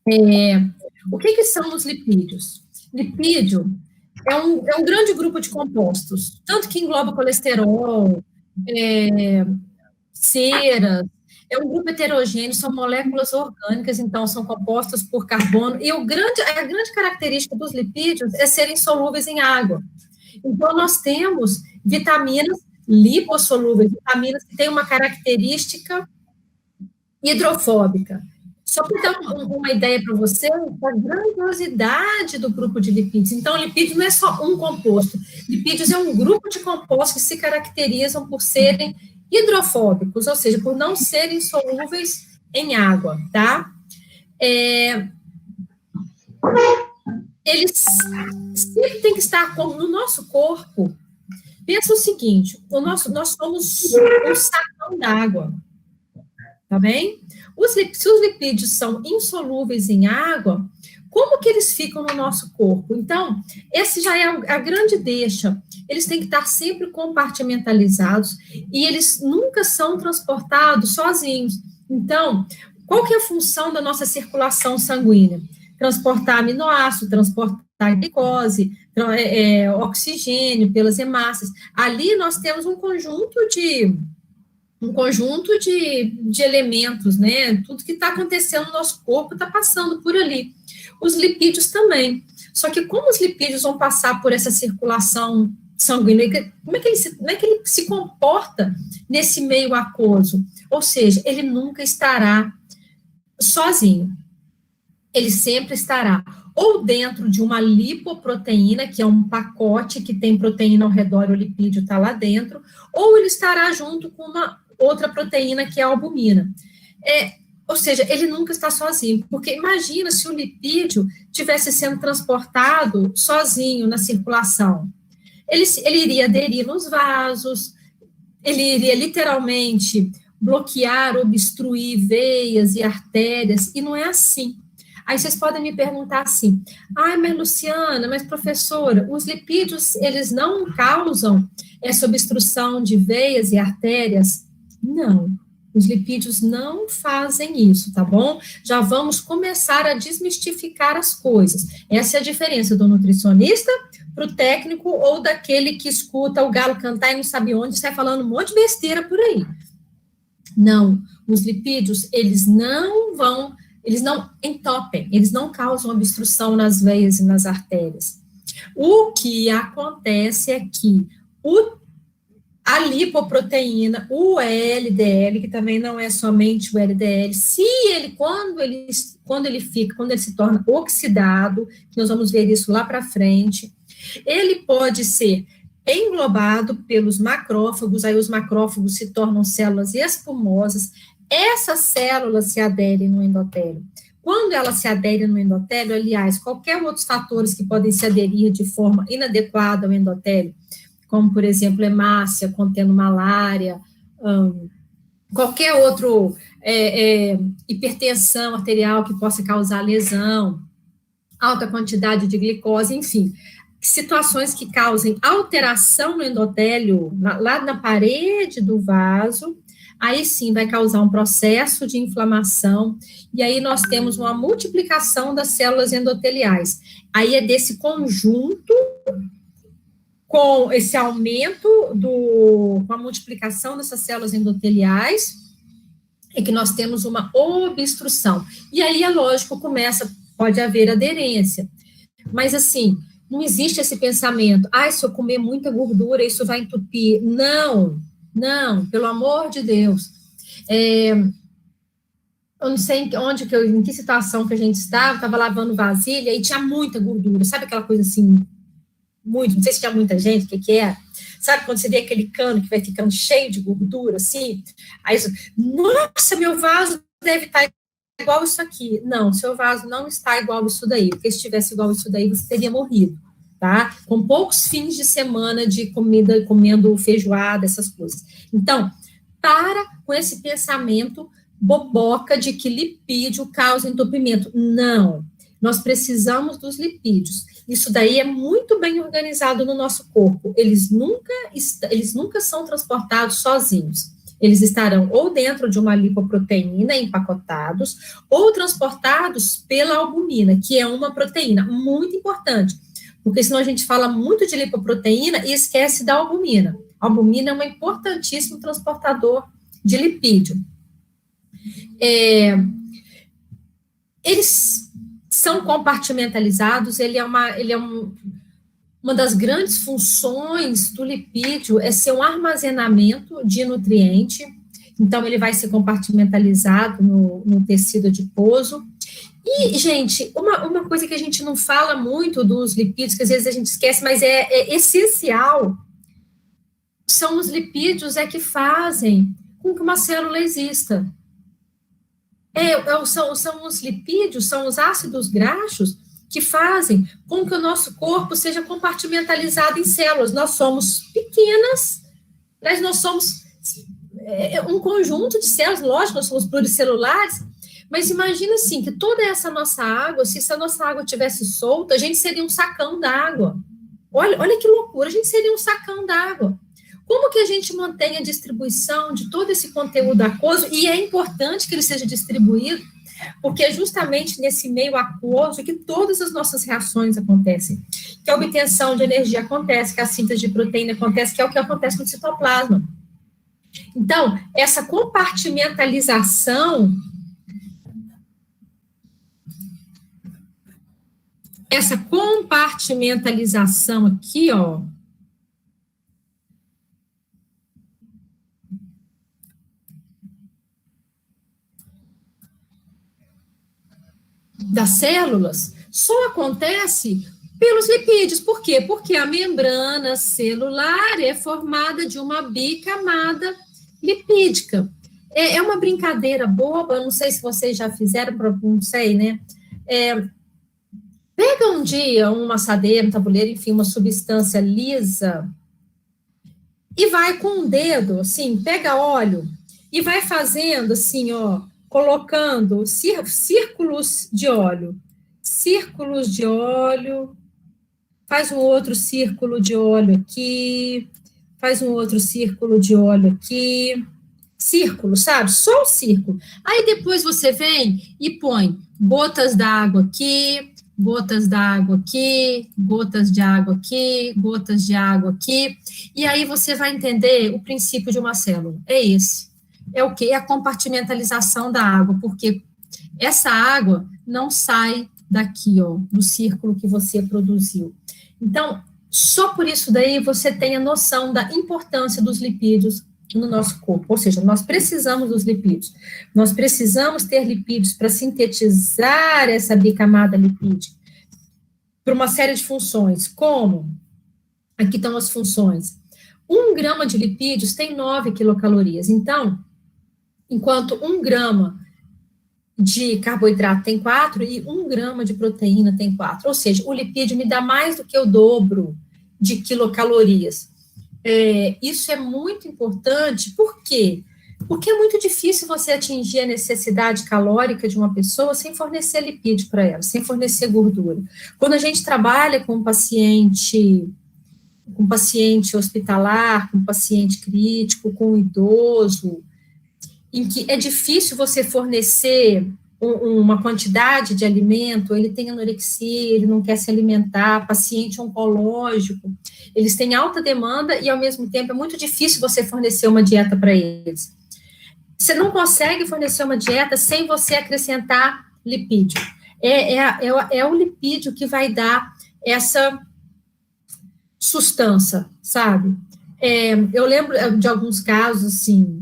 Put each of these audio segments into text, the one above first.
O que são os lipídios? Lipídio é um grande grupo de compostos, tanto que engloba colesterol, cera, é um grupo heterogêneo, são moléculas orgânicas, então são compostas por carbono, e a grande característica dos lipídios é serem solúveis em água. Então, nós temos vitaminas lipossolúveis, vitaminas que têm uma característica hidrofóbica. Só para dar uma ideia para você da grandiosidade do grupo de lipídios. Então, lipídio não é só um composto. Lipídios é um grupo de compostos que se caracterizam por serem hidrofóbicos, ou seja, por não serem solúveis em água, tá? Eles sempre têm que estar no nosso corpo. Pensa o seguinte, nós somos um sacão d'água, tá bem? Se os lipídios são insolúveis em água, como que eles ficam no nosso corpo? Então, esse já é a grande deixa. Eles têm que estar sempre compartimentalizados e eles nunca são transportados sozinhos. Então, qual que é a função da nossa circulação sanguínea? Transportar aminoácido, transportar glicose, oxigênio pelas hemácias. Ali nós temos um conjunto de elementos, né? Tudo que está acontecendo no nosso corpo está passando por ali. Os lipídios também. Só que como os lipídios vão passar por essa circulação sanguínea, como é que ele se comporta nesse meio aquoso? Ou seja, ele nunca estará sozinho. Ele sempre estará ou dentro de uma lipoproteína, que é um pacote que tem proteína ao redor, o lipídio está lá dentro, ou ele estará junto com uma outra proteína, que é a albumina. Ou seja, ele nunca está sozinho, porque imagina se o lipídio estivesse sendo transportado sozinho na circulação. Ele iria aderir nos vasos, ele iria literalmente bloquear, obstruir veias e artérias, e não é assim. Aí vocês podem me perguntar assim, mas Luciana, mas professora, os lipídios, eles não causam essa obstrução de veias e artérias? Não, os lipídios não fazem isso, tá bom? Já vamos começar a desmistificar as coisas. Essa é a diferença do nutricionista para o técnico ou daquele que escuta o galo cantar e não sabe onde, sai falando um monte de besteira por aí. Não, os lipídios, eles não entopem, eles não causam obstrução nas veias e nas artérias. O que acontece é que a lipoproteína, o LDL, que também não é somente o LDL, quando ele se torna oxidado, que nós vamos ver isso lá para frente, ele pode ser englobado pelos macrófagos, aí os macrófagos se tornam células espumosas, essas células se aderem no endotélio. Quando elas se aderem no endotélio, aliás, qualquer outros fatores que podem se aderir de forma inadequada ao endotélio, como, por exemplo, hemácia contendo malária, qualquer outro hipertensão arterial que possa causar lesão, alta quantidade de glicose, enfim, situações que causem alteração no endotélio, lá na parede do vaso, aí sim vai causar um processo de inflamação, e aí nós temos uma multiplicação das células endoteliais. Aí é desse conjunto, com esse aumento com a multiplicação dessas células endoteliais, é que nós temos uma obstrução. E aí, é lógico, pode haver aderência. Mas, assim, não existe esse pensamento, se eu comer muita gordura, isso vai entupir. Não, pelo amor de Deus. Eu não sei em que situação que a gente estava lavando vasilha e tinha muita gordura, sabe aquela coisa assim, não sei se tinha muita gente, o que é? Sabe quando você vê aquele cano que vai ficando cheio de gordura, assim? Aí, nossa, meu vaso deve estar igual isso aqui. Não, seu vaso não está igual isso daí, porque se estivesse igual isso daí, você teria morrido, tá? Com poucos fins de semana de comida, comendo feijoada, essas coisas. Então, para com esse pensamento boboca de que lipídio causa entupimento. Não, nós precisamos dos lipídios. Isso daí é muito bem organizado no nosso corpo. Eles nunca são transportados sozinhos. Eles estarão ou dentro de uma lipoproteína, empacotados, ou transportados pela albumina, que é uma proteína muito importante, porque senão a gente fala muito de lipoproteína e esquece da albumina. A albumina é um importantíssimo transportador de lipídio. Eles são compartimentalizados, uma das grandes funções do lipídio é ser um armazenamento de nutriente, então ele vai ser compartimentalizado no tecido adiposo. E, gente, uma coisa que a gente não fala muito dos lipídios, que às vezes a gente esquece, mas é essencial, são os lipídios que fazem com que uma célula exista. São os lipídios, são os ácidos graxos que fazem com que o nosso corpo seja compartimentalizado em células. Nós somos pequenas, mas nós somos um conjunto de células, lógico, nós somos pluricelulares, mas imagina assim, que toda essa nossa água, se essa nossa água tivesse solta, a gente seria um sacão d'água. Olha que loucura, a gente seria um sacão d'água. Como que a gente mantém a distribuição de todo esse conteúdo aquoso? E é importante que ele seja distribuído, porque é justamente nesse meio aquoso que todas as nossas reações acontecem, que a obtenção de energia acontece, que a síntese de proteína acontece, que é o que acontece no citoplasma. Então, essa compartimentalização aqui, ó, das células, só acontece pelos lipídios. Por quê? Porque a membrana celular é formada de uma bicamada lipídica. É uma brincadeira boba, não sei se vocês já fizeram, não sei, né? Pega um dia uma assadeira, um tabuleiro, enfim, uma substância lisa e vai com um dedo, assim, pega óleo e vai fazendo assim, ó, colocando círculos de óleo, faz um outro círculo de óleo aqui, faz um outro círculo de óleo aqui, círculo, sabe? Só o círculo. Aí depois você vem e põe gotas d'água aqui, gotas d'água aqui, gotas de água aqui, gotas de água aqui, e aí você vai entender o princípio de uma célula. É esse. É o quê? É a compartimentalização da água, porque essa água não sai daqui, ó, do círculo que você produziu. Então, só por isso daí você tem a noção da importância dos lipídios no nosso corpo, ou seja, nós precisamos dos lipídios, nós precisamos ter lipídios para sintetizar essa bicamada lipídica, para uma série de funções, como, aqui estão as funções, 1 grama de lipídios tem 9 quilocalorias, então, enquanto 1 grama de carboidrato tem 4 e 1 grama de proteína tem 4, ou seja, o lipídio me dá mais do que o dobro de quilocalorias. Isso é muito importante, por quê? Porque é muito difícil você atingir a necessidade calórica de uma pessoa sem fornecer lipídio para ela, sem fornecer gordura. Quando a gente trabalha com paciente hospitalar, com paciente crítico, com idoso, em que é difícil você fornecer uma quantidade de alimento, ele tem anorexia, ele não quer se alimentar, paciente oncológico, eles têm alta demanda e, ao mesmo tempo, é muito difícil você fornecer uma dieta para eles. Você não consegue fornecer uma dieta sem você acrescentar lipídio. É o lipídio que vai dar essa sustância, sabe? Eu lembro de alguns casos, assim,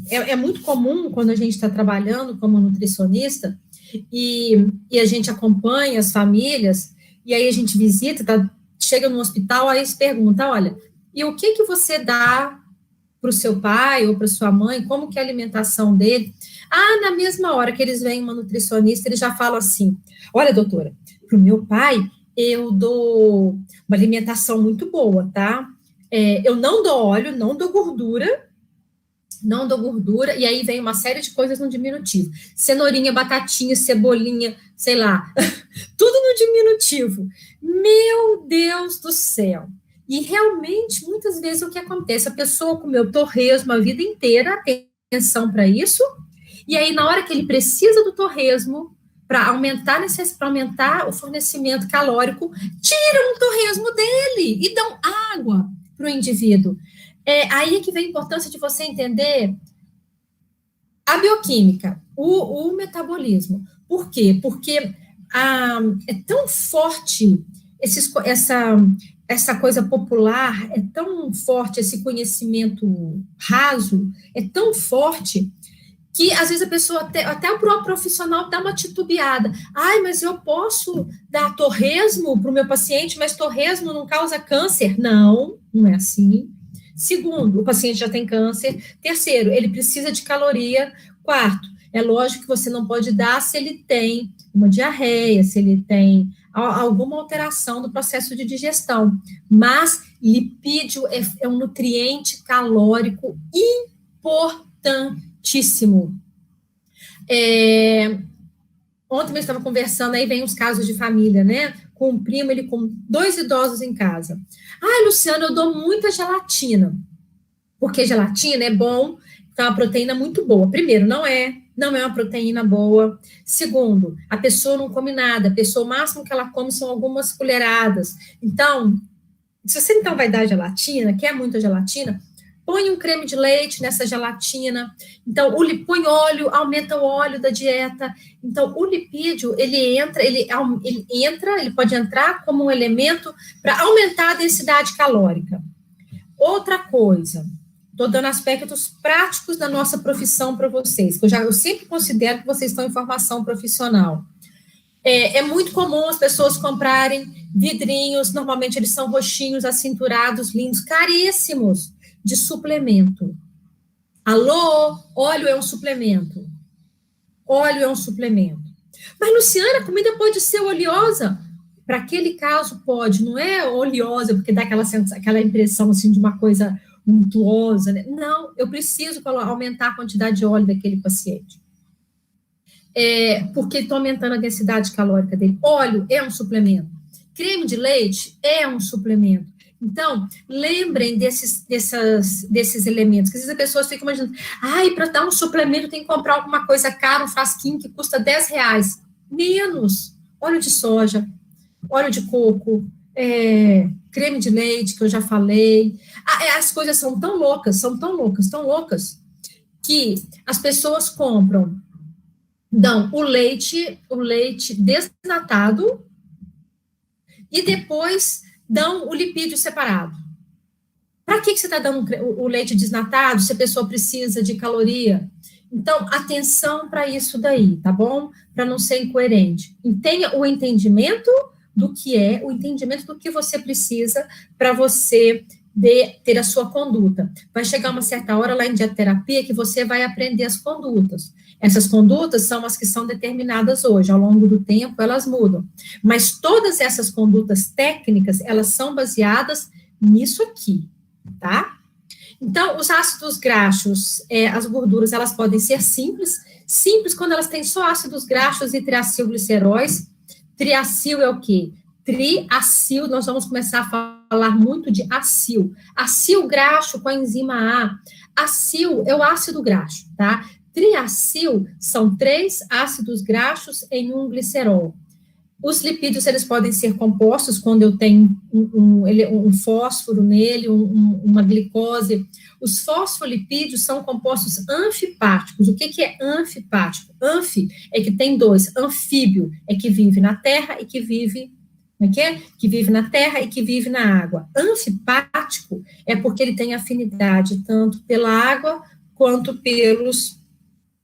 é muito comum quando a gente está trabalhando como nutricionista e a gente acompanha as famílias, e aí a gente visita, chega no hospital, aí se pergunta, olha, e o que você dá para o seu pai ou para sua mãe, como que é a alimentação dele? Na mesma hora que eles veem uma nutricionista, eles já falam assim, olha, doutora, para o meu pai, eu dou uma alimentação muito boa, tá? Eu não dou óleo, não dou gordura, e aí vem uma série de coisas no diminutivo. Cenourinha, batatinha, cebolinha, sei lá, tudo no diminutivo. Meu Deus do céu! E realmente, muitas vezes, o que acontece? A pessoa comeu torresmo a vida inteira, tem atenção para isso, e aí, na hora que ele precisa do torresmo, para aumentar o fornecimento calórico, tiram o torresmo dele e dão água para o indivíduo. Aí é que vem a importância de você entender a bioquímica, o metabolismo. Por quê? Porque é tão forte essa coisa popular, é tão forte esse conhecimento raso, é tão forte que às vezes a pessoa, até o próprio profissional dá uma titubeada. Ai, mas eu posso dar torresmo para o meu paciente, mas torresmo não causa câncer? Não, não é assim. Segundo, o paciente já tem câncer. Terceiro, ele precisa de caloria. Quarto, é lógico que você não pode dar se ele tem uma diarreia, se ele tem alguma alteração do processo de digestão. Mas lipídio é um nutriente calórico importantíssimo. Ontem eu estava conversando, aí vem os casos de família, né? Com um primo, ele com 2 idosos em casa. Ah, Luciana, eu dou muita gelatina, porque gelatina é bom, então é uma proteína muito boa. Primeiro, não é uma proteína boa. Segundo, a pessoa não come nada, a pessoa, o máximo que ela come são algumas colheradas. Então, se você então vai dar gelatina, quer muita gelatina, põe um creme de leite nessa gelatina. Então, põe óleo, aumenta o óleo da dieta. Então, o lipídio, ele pode entrar como um elemento para aumentar a densidade calórica. Outra coisa, estou dando aspectos práticos da nossa profissão para vocês, que eu sempre considero que vocês estão em formação profissional. É muito comum as pessoas comprarem vidrinhos, normalmente eles são roxinhos, acinturados, lindos, caríssimos, de suplemento. Alô, óleo é um suplemento. Óleo é um suplemento. Mas, Luciana, a comida pode ser oleosa? Para aquele caso, pode. Não é oleosa, porque dá aquela impressão assim, de uma coisa untuosa. Né? Não, eu preciso aumentar a quantidade de óleo daquele paciente. Porque estou aumentando a densidade calórica dele. Óleo é um suplemento. Creme de leite é um suplemento. Então, lembrem desses elementos, que às vezes as pessoas ficam imaginando, para dar um suplemento tem que comprar alguma coisa cara, um frasquinho que custa R$10. Menos. Óleo de soja, óleo de coco, creme de leite, que eu já falei. As coisas são tão loucas, que as pessoas compram, dão o leite desnatado, e depois dão o lipídio separado. Para que você está dando o leite desnatado se a pessoa precisa de caloria? Então, atenção para isso daí, tá bom? Para não ser incoerente. Tenha o entendimento do que você precisa para você ter a sua conduta. Vai chegar uma certa hora lá em dietoterapia que você vai aprender as condutas. Essas condutas são as que são determinadas hoje, ao longo do tempo elas mudam. Mas todas essas condutas técnicas, elas são baseadas nisso aqui, tá? Então, os ácidos graxos, as gorduras, elas podem ser simples quando elas têm só ácidos graxos e triacilgliceróis. Triacil é o quê? Triacil, nós vamos começar a falar muito de acil. Acil graxo com a enzima A. Acil é o ácido graxo, tá? Triacil são 3 ácidos graxos em um glicerol. Os lipídios, eles podem ser compostos quando eu tenho um fósforo nele, uma glicose. Os fosfolipídios são compostos anfipáticos. O que é anfipático? Anfi é que tem 2. Anfíbio é que vive na terra e que vive... Que vive na terra e que vive na água. Anfipático é porque ele tem afinidade tanto pela água quanto pelos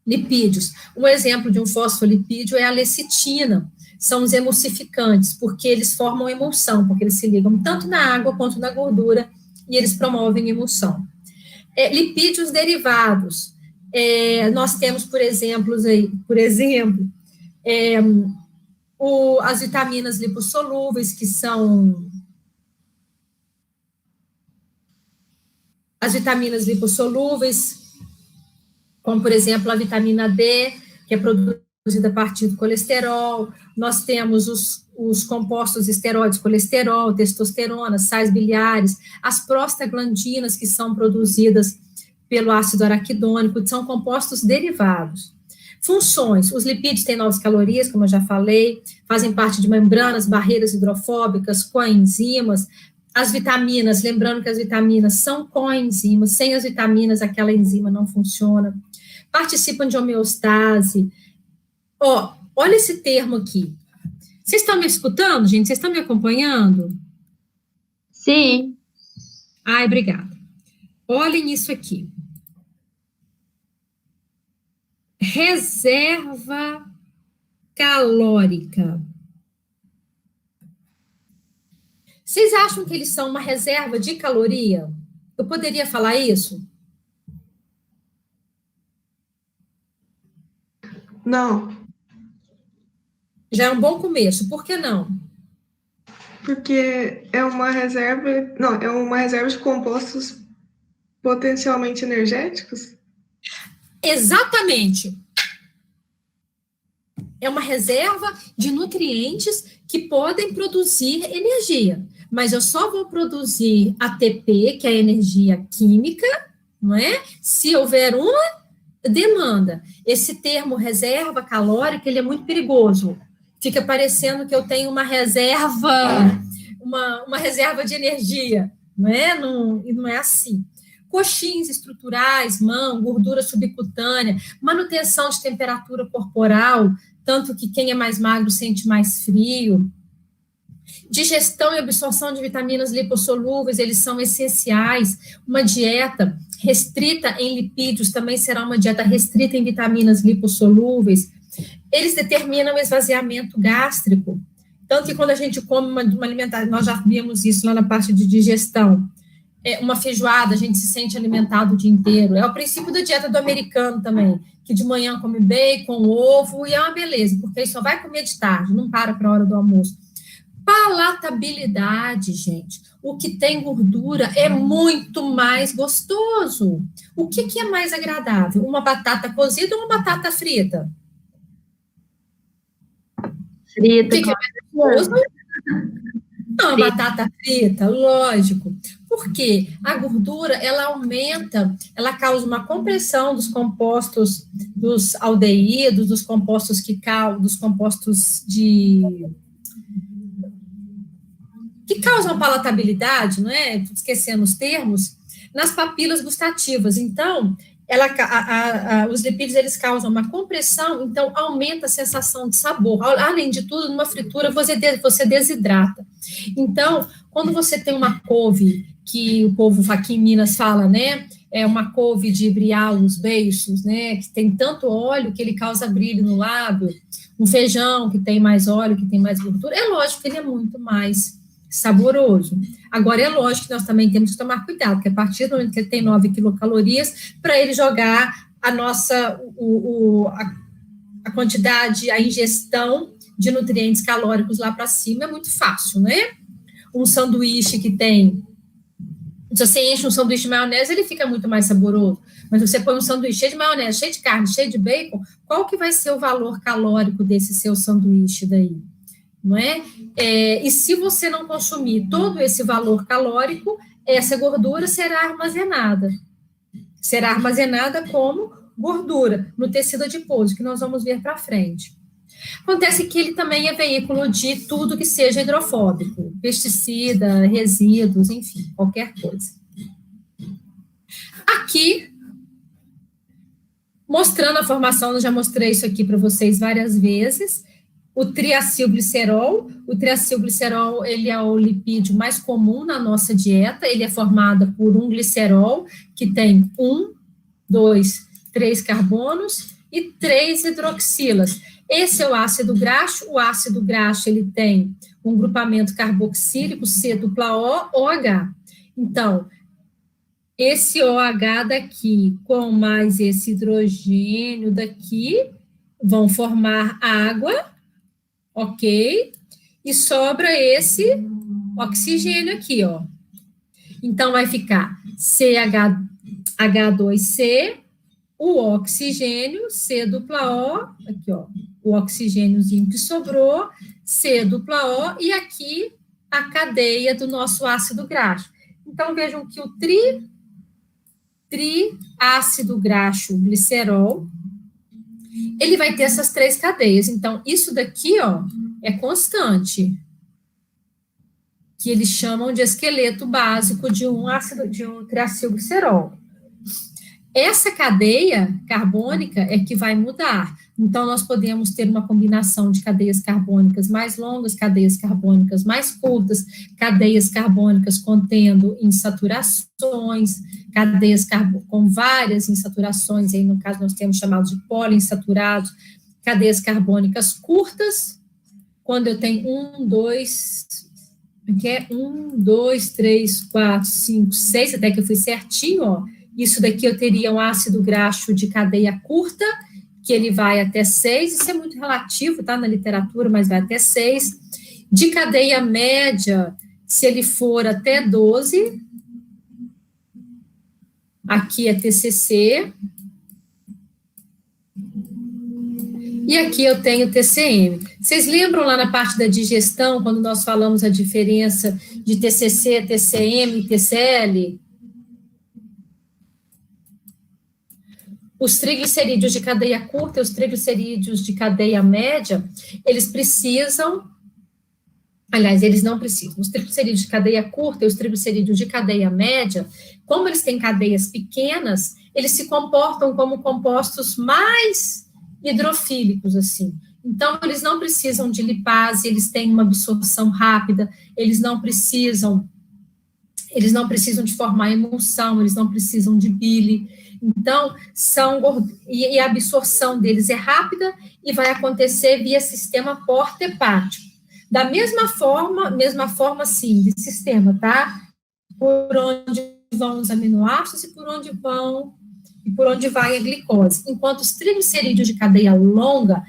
lipídios. Um exemplo de um fosfolipídio é a lecitina. São os emulsificantes, porque eles formam emulsão, porque eles se ligam tanto na água quanto na gordura e eles promovem emulsão. Lipídios derivados. Nós temos, por exemplo, as vitaminas lipossolúveis, que são as vitaminas lipossolúveis, como, por exemplo, a vitamina D, que é produzida produzida a partir do colesterol, nós temos os compostos esteroides, colesterol, testosterona, sais biliares, as prostaglandinas, que são produzidas pelo ácido araquidônico, são compostos derivados. Funções, os lipídios têm 9 calorias, como eu já falei, fazem parte de membranas, barreiras hidrofóbicas, coenzimas. As vitaminas, lembrando que as vitaminas são coenzimas, sem as vitaminas aquela enzima não funciona. Participam de homeostase. Olha esse termo aqui. Vocês estão me escutando, gente? Vocês estão me acompanhando? Sim. Ai, obrigada. Olhem isso aqui. Reserva calórica. Vocês acham que eles são uma reserva de caloria? Eu poderia falar isso? Não. Já é um bom começo. Por que não? Porque é uma reserva de compostos potencialmente energéticos? Exatamente. É uma reserva de nutrientes que podem produzir energia. Mas eu só vou produzir ATP, que é a energia química, não é? Se houver uma demanda. Esse termo reserva calórica, ele é muito perigoso. Fica parecendo que eu tenho uma reserva, uma reserva de energia, não é? E não é assim. Coxins estruturais, gordura subcutânea, manutenção de temperatura corporal, tanto que quem é mais magro sente mais frio. Digestão e absorção de vitaminas lipossolúveis, eles são essenciais. Uma dieta restrita em lipídios também será uma dieta restrita em vitaminas lipossolúveis. Eles determinam o esvaziamento gástrico. Tanto que quando a gente come uma alimentação, nós já vimos isso lá na parte de digestão, uma feijoada, a gente se sente alimentado o dia inteiro. É o princípio da dieta do americano também, que de manhã come bacon, ovo, e é uma beleza, porque ele só vai comer de tarde, não para a hora do almoço. Palatabilidade, gente. O que tem gordura é muito mais gostoso. O que é mais agradável? Uma batata cozida ou uma batata frita? Frita. O que é mais gostoso? Não, a batata frita, lógico. Por quê? A gordura, ela aumenta, ela causa uma compressão dos compostos, dos aldeídos, dos compostos que causam palatabilidade, não é? Esquecendo os termos, nas papilas gustativas. Então, os lipídios, eles causam uma compressão, então aumenta a sensação de sabor. Além de tudo, numa fritura, você desidrata. Então, quando você tem uma couve, que o povo aqui em Minas fala, né? É uma couve de briar os beiços, né? Que tem tanto óleo que ele causa brilho no lábio. Um feijão que tem mais óleo, que tem mais gordura. É lógico que ele é muito mais saboroso. Agora, é lógico que nós também temos que tomar cuidado, porque a partir do momento que ele tem 9 quilocalorias, para ele jogar a quantidade, a ingestão de nutrientes calóricos lá para cima é muito fácil, né? Um sanduíche que tem... Se você enche um sanduíche de maionese, ele fica muito mais saboroso. Mas se você põe um sanduíche cheio de maionese, cheio de carne, cheio de bacon, qual que vai ser o valor calórico desse seu sanduíche daí? Não é? E se você não consumir todo esse valor calórico, essa gordura será armazenada. Será armazenada como gordura no tecido adiposo, que nós vamos ver para frente. Acontece que ele também é veículo de tudo que seja hidrofóbico, pesticida, resíduos, enfim, qualquer coisa. Aqui, mostrando a formação, eu já mostrei isso aqui para vocês várias vezes, o triacilglicerol. O triacilglicerol, ele é o lipídio mais comum na nossa dieta, ele é formado por um glicerol, que tem 1, 2, 3 carbonos e 3 hidroxilas. Esse é o ácido graxo. O ácido graxo, ele tem um grupamento carboxílico, C-dupla-O, OH. Então, esse OH daqui, com mais esse hidrogênio daqui, vão formar água, ok? E sobra esse oxigênio aqui, ó. Então, vai ficar CH2C, o oxigênio, C-dupla-O, aqui, ó, o oxigêniozinho que sobrou, C dupla O, e aqui a cadeia do nosso ácido graxo. Então, vejam que o triácido graxo glicerol, ele vai ter essas 3 cadeias. Então, isso daqui, ó, é constante, que eles chamam de esqueleto básico de um triacilglicerol. Essa cadeia carbônica é que vai mudar. Então, nós podemos ter uma combinação de cadeias carbônicas mais longas, cadeias carbônicas mais curtas, cadeias carbônicas contendo insaturações, cadeias com várias insaturações, aí no caso nós temos chamados de poliinsaturados, cadeias carbônicas curtas, quando eu tenho 1, 2, 3, 4, 5, 6, até que eu fui certinho, ó. Isso daqui eu teria um ácido graxo de cadeia curta, que ele vai até 6, isso é muito relativo, tá, na literatura, mas vai até 6. De cadeia média, se ele for até 12, aqui é TCC, e aqui eu tenho TCM. Vocês lembram lá na parte da digestão, quando nós falamos a diferença de TCC, TCM e TCL? Os triglicerídeos de cadeia curta e os triglicerídeos de cadeia média, eles precisam, aliás, eles não precisam. Os triglicerídeos de cadeia curta e os triglicerídeos de cadeia média, como eles têm cadeias pequenas, eles se comportam como compostos mais hidrofílicos, assim. Então, eles não precisam de lipase, eles têm uma absorção rápida, eles não precisam de formar emulsão, eles não precisam de bile. Então, e a absorção deles é rápida e vai acontecer via sistema porta-hepático. Da mesma forma, sim, de sistema, tá? Por onde vão os aminoácidos e por onde vai a glicose. Enquanto os triglicerídeos de cadeia longa,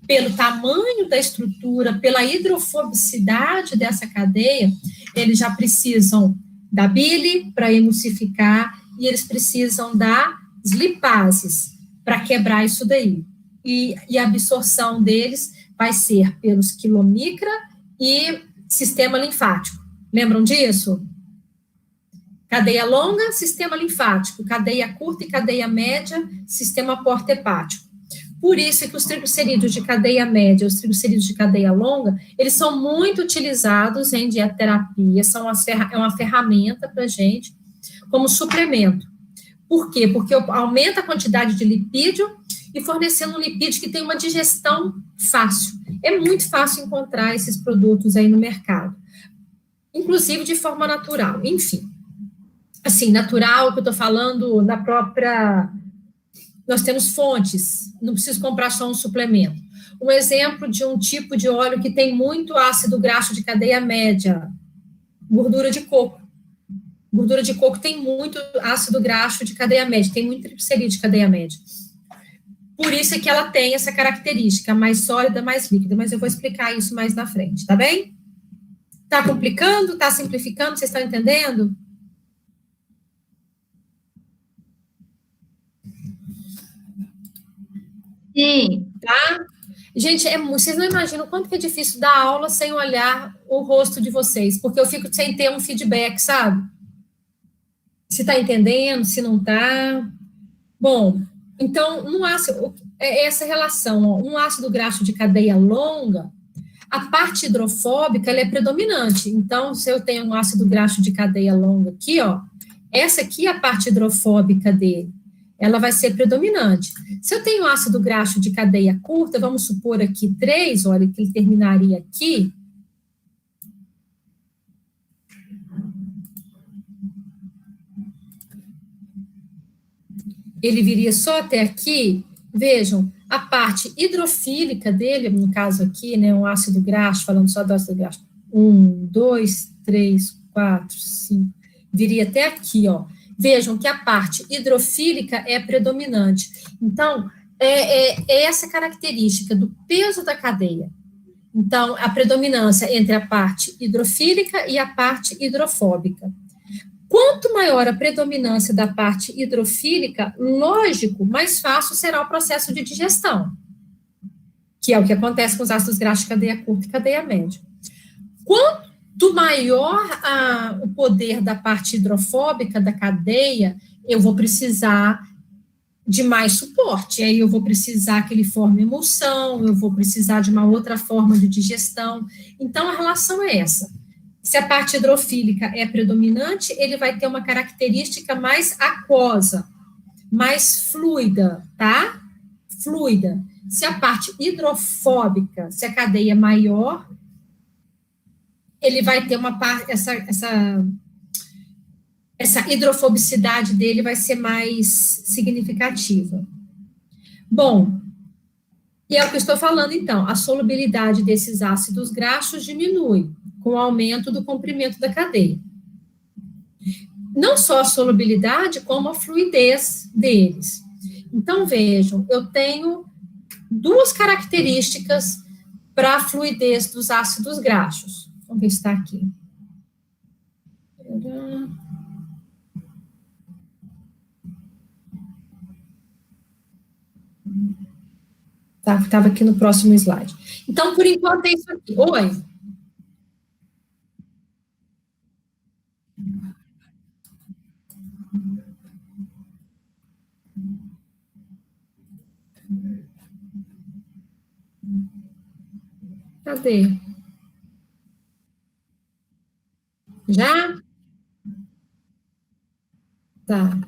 pelo tamanho da estrutura, pela hidrofobicidade dessa cadeia, eles já precisam da bile para emulsificar e eles precisam das lipases para quebrar isso daí. E a absorção deles vai ser pelos quilomicra e sistema linfático. Lembram disso? Cadeia longa, sistema linfático. Cadeia curta e cadeia média, sistema porta-hepático. Por isso é que os triglicerídeos de cadeia média e os triglicerídeos de cadeia longa, eles são muito utilizados em dietoterapia, é uma ferramenta para a gente, como suplemento. Por quê? Porque aumenta a quantidade de lipídio e fornecendo um lipídio que tem uma digestão fácil. É muito fácil encontrar esses produtos aí no mercado, inclusive de forma natural. Enfim, assim, natural, que eu estou falando na própria... Nós temos fontes, não preciso comprar só um suplemento. Um exemplo de um tipo de óleo que tem muito ácido graxo de cadeia média, gordura de coco. Gordura de coco tem muito ácido graxo de cadeia média, tem muito triglicerídeo de cadeia média. Por isso é que ela tem essa característica, mais sólida, mais líquida, mas eu vou explicar isso mais na frente, tá bem? Tá complicando? Tá simplificando? Vocês estão entendendo? Sim. Tá? Gente, vocês não imaginam o quanto que é difícil dar aula sem olhar o rosto de vocês, porque eu fico sem ter um feedback, sabe? Se tá entendendo, se não tá. Bom, então, essa relação, ó, um ácido graxo de cadeia longa, a parte hidrofóbica, ela é predominante. Então, se eu tenho um ácido graxo de cadeia longa aqui, ó, essa aqui é a parte hidrofóbica dele. Ela vai ser predominante. Se eu tenho ácido graxo de cadeia curta, vamos supor aqui 3, olha, que ele terminaria aqui. Ele viria só até aqui. Vejam, a parte hidrofílica dele, no caso aqui, né, um ácido graxo, falando só do ácido graxo, 1, 2, 3, 4, 5, viria até aqui, ó. Vejam que a parte hidrofílica é predominante. Então, é essa característica do peso da cadeia. Então, a predominância entre a parte hidrofílica e a parte hidrofóbica. Quanto maior a predominância da parte hidrofílica, lógico, mais fácil será o processo de digestão. que é o que acontece com os ácidos graxos de cadeia curta e cadeia média. Quanto maior o poder da parte hidrofóbica da cadeia, eu vou precisar de mais suporte, aí eu vou precisar que ele forme emulsão, eu vou precisar de uma outra forma de digestão. Então, a relação é essa. Se a parte hidrofílica é predominante, ele vai ter uma característica mais aquosa, mais fluida, tá? Fluida. Se a parte hidrofóbica, se a cadeia é maior, ele vai ter essa hidrofobicidade dele vai ser mais significativa. Bom, e é o que eu estou falando, então, a solubilidade desses ácidos graxos diminui com o aumento do comprimento da cadeia. Não só a solubilidade, como a fluidez deles. Então, vejam, eu tenho duas características para a fluidez dos ácidos graxos. Vamos ver se está aqui. Tá, estava aqui no próximo slide. Então, por enquanto, é isso aqui. Oi. Cadê? Já? Tá.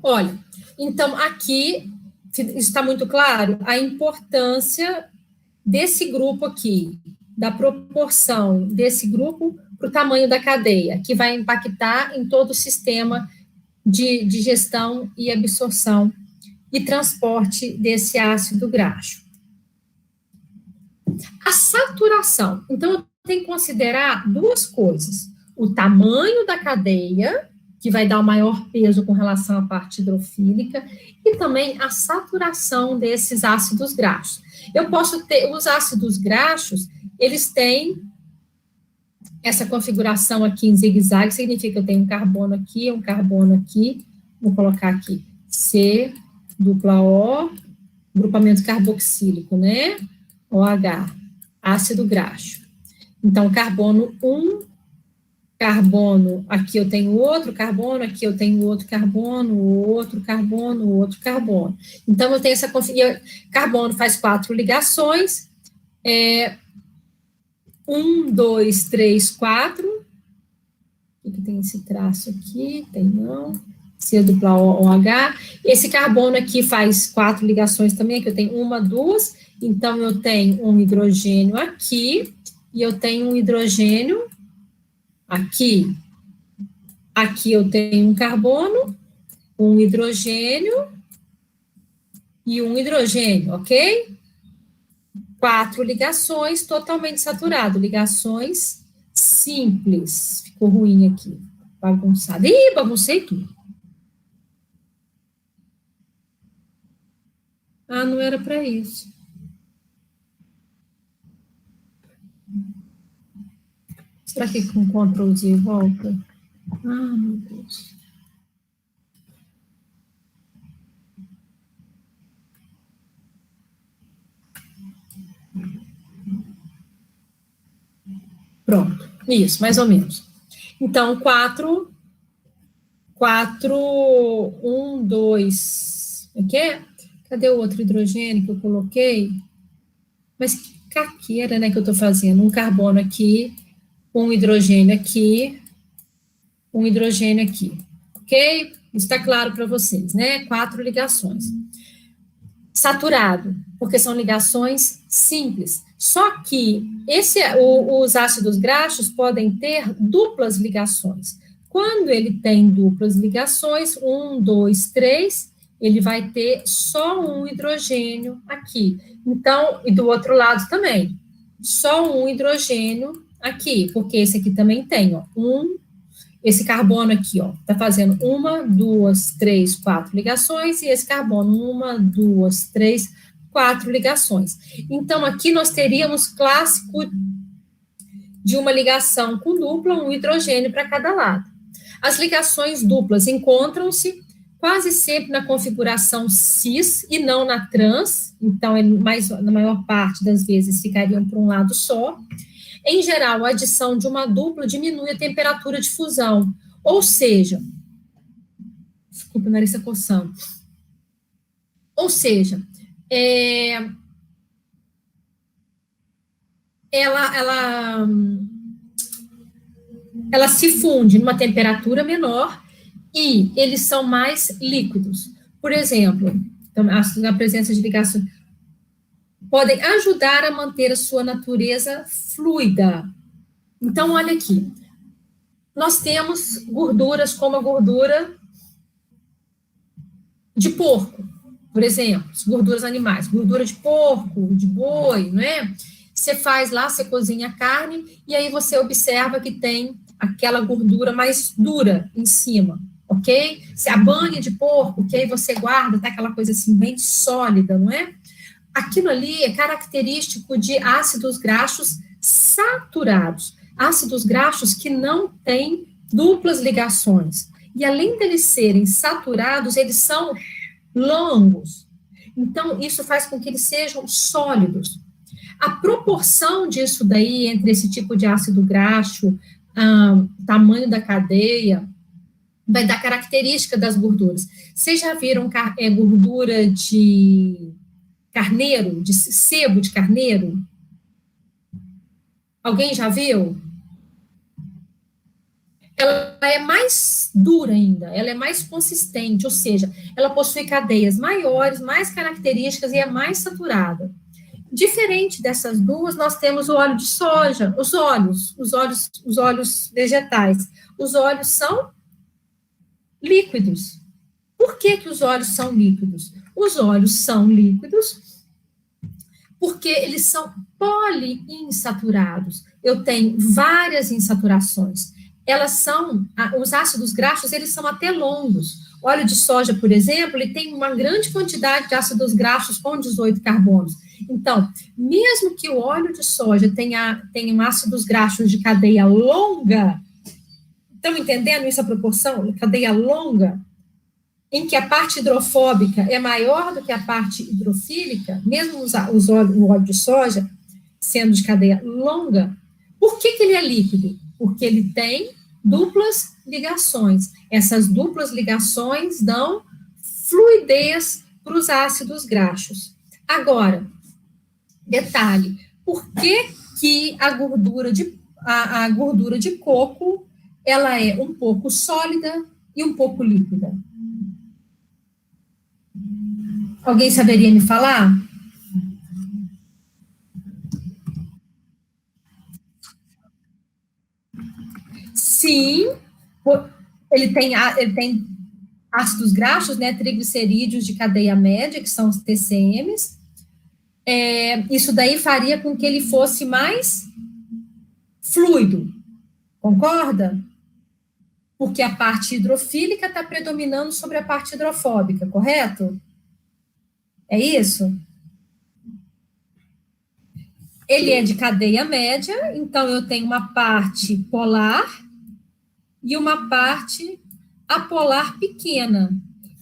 Olha, então aqui está muito claro a importância desse grupo aqui, da proporção desse grupo para o tamanho da cadeia, que vai impactar em todo o sistema de digestão e absorção e transporte desse ácido graxo. A saturação. Então, eu tenho que considerar duas coisas. O tamanho da cadeia, que vai dar o maior peso com relação à parte hidrofílica, e também a saturação desses ácidos graxos. Eu posso ter, os ácidos graxos, eles têm essa configuração aqui em zigue-zague, significa que eu tenho um carbono aqui, vou colocar aqui C, dupla O, grupamento carboxílico, né? OH, ácido graxo. Então, carbono 1, carbono, aqui eu tenho outro carbono, aqui eu tenho outro carbono, outro carbono, outro carbono. Então, eu tenho essa configuração, carbono faz 4 ligações, 1, 2, 3, 4, o que tem esse traço aqui? Tem não, C dupla OH, esse carbono aqui faz 4 ligações também, que eu tenho 1, 2, então eu tenho um hidrogênio aqui, e eu tenho um hidrogênio aqui. Aqui eu tenho um carbono, um hidrogênio e um hidrogênio, ok? 4 ligações totalmente saturado, ligações simples. Ficou ruim aqui, bagunçado. Ih, baguncei tudo. Ah, não era para isso. Será que com Ctrl Z volta? Ah, meu Deus. Pronto, isso, mais ou menos. Então, 4, 1, 2, o quê? Cadê o outro hidrogênio que eu coloquei? Mas que caqueira, né, que eu estou fazendo? Um carbono aqui, um hidrogênio aqui, um hidrogênio aqui, ok? Está claro para vocês, né? 4 ligações. Saturado, porque são ligações simples. Só que os ácidos graxos podem ter duplas ligações. Quando ele tem duplas ligações, 1, 2, 3, ele vai ter só um hidrogênio aqui. Então, e do outro lado também, só um hidrogênio aqui, porque esse aqui também tem, ó, esse carbono aqui, ó, tá fazendo 1, 2, 3, 4 ligações, e esse carbono, 1, 2, 3, 4 ligações. Então, aqui nós teríamos clássico de uma ligação com dupla, um hidrogênio para cada lado. As ligações duplas encontram-se quase sempre na configuração cis e não na trans, então, na maior parte das vezes, ficariam por um lado só. Em geral, a adição de uma dupla diminui a temperatura de fusão, ou seja, desculpa, nariz está coçando. Ou seja, ela se funde numa temperatura menor e eles são mais líquidos. Por exemplo, então, a presença de ligações podem ajudar a manter a sua natureza fluida. Então, olha aqui. Nós temos gorduras como a gordura de porco, por exemplo, gorduras animais, gordura de porco, de boi, não é? Você faz lá, você cozinha a carne, e aí você observa que tem aquela gordura mais dura em cima, ok? Se a banha de porco, que aí você guarda, tá aquela coisa assim, bem sólida, não é? Aquilo ali é característico de ácidos graxos saturados, ácidos graxos que não têm duplas ligações. E além deles serem saturados, eles são longos. Então, isso faz com que eles sejam sólidos. A proporção disso daí, entre esse tipo de ácido graxo, tamanho da cadeia, vai dar característica das gorduras. Vocês já viram gordura de carneiro, de sebo de carneiro? Alguém já viu? Ela é mais dura ainda, ela é mais consistente, ou seja, ela possui cadeias maiores, mais características e é mais saturada. Diferente dessas duas, nós temos o óleo de soja, os óleos vegetais. Os óleos são líquidos. Por que que os óleos são líquidos? Os óleos são líquidos porque eles são poliinsaturados. Eu tenho várias insaturações. Os ácidos graxos, eles são até longos. O óleo de soja, por exemplo, ele tem uma grande quantidade de ácidos graxos com 18 carbonos. Então, mesmo que o óleo de soja tenha ácidos graxos de cadeia longa, estão entendendo essa proporção? Cadeia longa, em que a parte hidrofóbica é maior do que a parte hidrofílica, mesmo o óleo de soja sendo de cadeia longa, por que ele é líquido? Porque ele tem duplas ligações. Essas duplas ligações dão fluidez para os ácidos graxos. Agora, detalhe, por que a gordura de coco, ela é um pouco sólida e um pouco líquida? Alguém saberia me falar? Sim, ele tem ácidos graxos, né, triglicerídeos de cadeia média, que são os TCMs. Isso daí faria com que ele fosse mais fluido, concorda? Porque a parte hidrofílica está predominando sobre a parte hidrofóbica, correto? É isso? Ele é de cadeia média, então eu tenho uma parte polar e uma parte apolar pequena.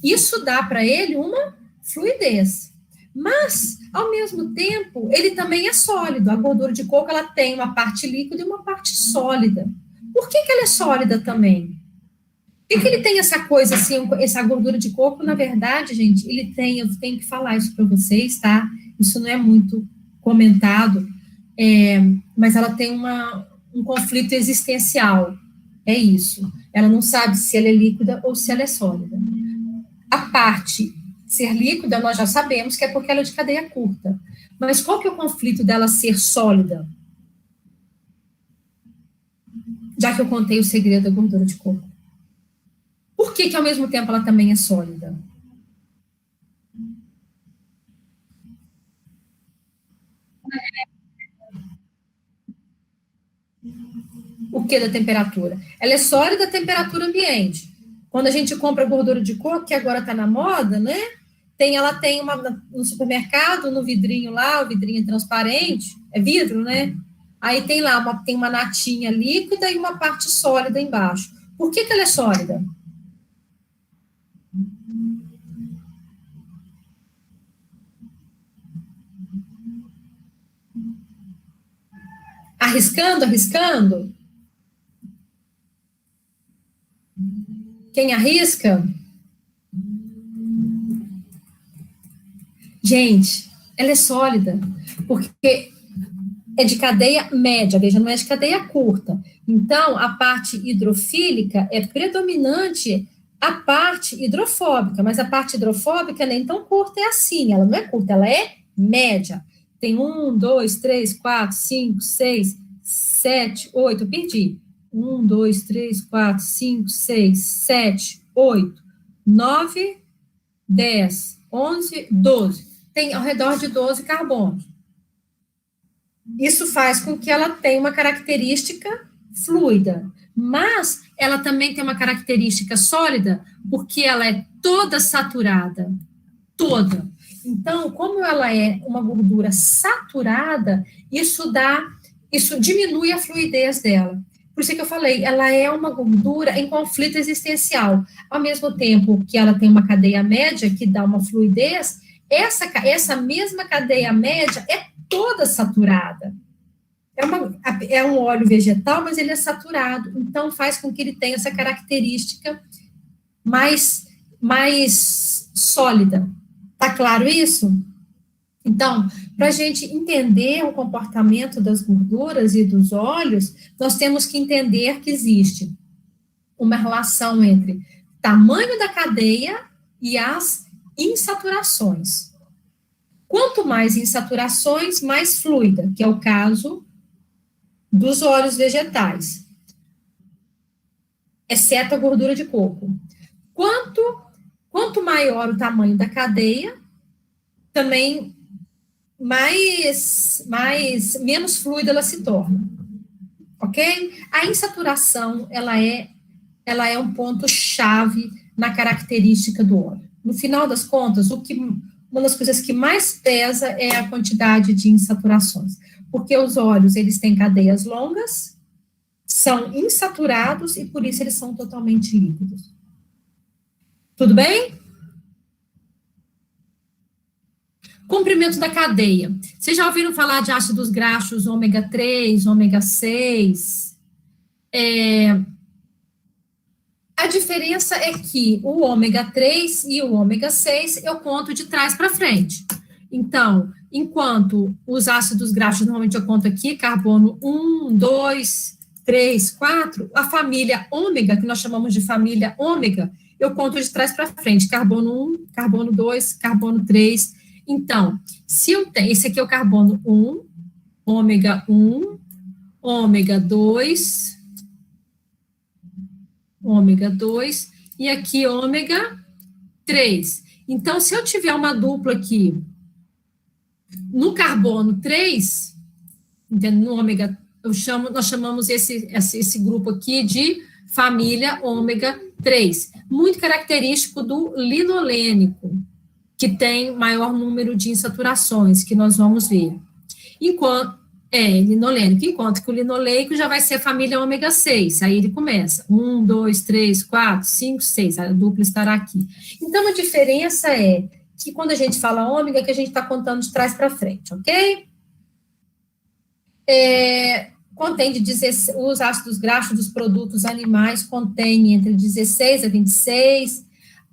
Isso dá para ele uma fluidez. Mas, ao mesmo tempo, ele também é sólido. A gordura de coco, ela tem uma parte líquida e uma parte sólida. Por que ela é sólida também? Por que ele tem essa coisa assim, essa gordura de coco? Na verdade, gente, eu tenho que falar isso para vocês, tá? Isso não é muito comentado, mas ela tem um conflito existencial. É isso. Ela não sabe se ela é líquida ou se ela é sólida. A parte ser líquida, nós já sabemos que é porque ela é de cadeia curta. Mas qual que é o conflito dela ser sólida? Já que eu contei o segredo da gordura de coco. Por que ao mesmo tempo ela também é sólida? O que da temperatura? Ela é sólida à temperatura ambiente. Quando a gente compra gordura de coco, que agora está na moda, né? Ela tem no supermercado, no vidrinho lá, o vidrinho transparente, é vidro, né? Aí tem lá tem uma natinha líquida e uma parte sólida embaixo. Por que ela é sólida? Arriscando? Quem arrisca? Gente, ela é sólida, porque é de cadeia média, veja, não é de cadeia curta. Então, a parte hidrofílica é predominante a parte hidrofóbica, mas a parte hidrofóbica nem tão curta é assim, ela não é curta, ela é média. Tem 1, 2, 3, 4, 5, 6, 7, 8, eu perdi. 1, 2, 3, 4, 5, 6, 7, 8, 9, 10, 11, 12. Tem ao redor de 12 carbonos. Isso faz com que ela tenha uma característica fluida, mas ela também tem uma característica sólida, porque ela é toda saturada, toda. Então, como ela é uma gordura saturada, isso diminui a fluidez dela. Por isso que eu falei, ela é uma gordura em conflito existencial. Ao mesmo tempo que ela tem uma cadeia média, que dá uma fluidez, essa mesma cadeia média é toda saturada. É um óleo vegetal, mas ele é saturado. Então, faz com que ele tenha essa característica mais sólida. Tá claro isso? Então, para a gente entender o comportamento das gorduras e dos óleos, nós temos que entender que existe uma relação entre tamanho da cadeia e as insaturações. Quanto mais insaturações, mais fluida, que é o caso dos óleos vegetais, exceto a gordura de coco. Quanto maior o tamanho da cadeia, também menos fluida ela se torna, ok? A insaturação, ela é um ponto-chave na característica do óleo. No final das contas, uma das coisas que mais pesa é a quantidade de insaturações, porque os óleos, eles têm cadeias longas, são insaturados e por isso eles são totalmente líquidos. Tudo bem? Comprimento da cadeia. Vocês já ouviram falar de ácidos graxos ômega 3, ômega 6? A diferença é que o ômega 3 e o ômega 6 eu conto de trás para frente. Então, enquanto os ácidos graxos, normalmente eu conto aqui, carbono 1, 2, 3, 4, a família ômega, que nós chamamos de família ômega, eu conto de trás para frente, carbono 1, carbono 2, carbono 3. Então, se eu tenho, esse aqui é o carbono 1, ômega 1, ômega 2, e aqui ômega 3. Então, se eu tiver uma dupla aqui, no carbono 3, entende? No ômega, nós chamamos esse grupo aqui de família ômega 3, muito característico do linolênico, que tem maior número de insaturações, que nós vamos ver. Linolênico, enquanto que o linoleico já vai ser a família ômega 6, aí ele começa, 1, 2, 3, 4, 5, 6, a dupla estará aqui. Então, a diferença é que quando a gente fala ômega, que a gente está contando de trás para frente, ok? Contém os ácidos graxos dos produtos animais contêm entre 16 a 26,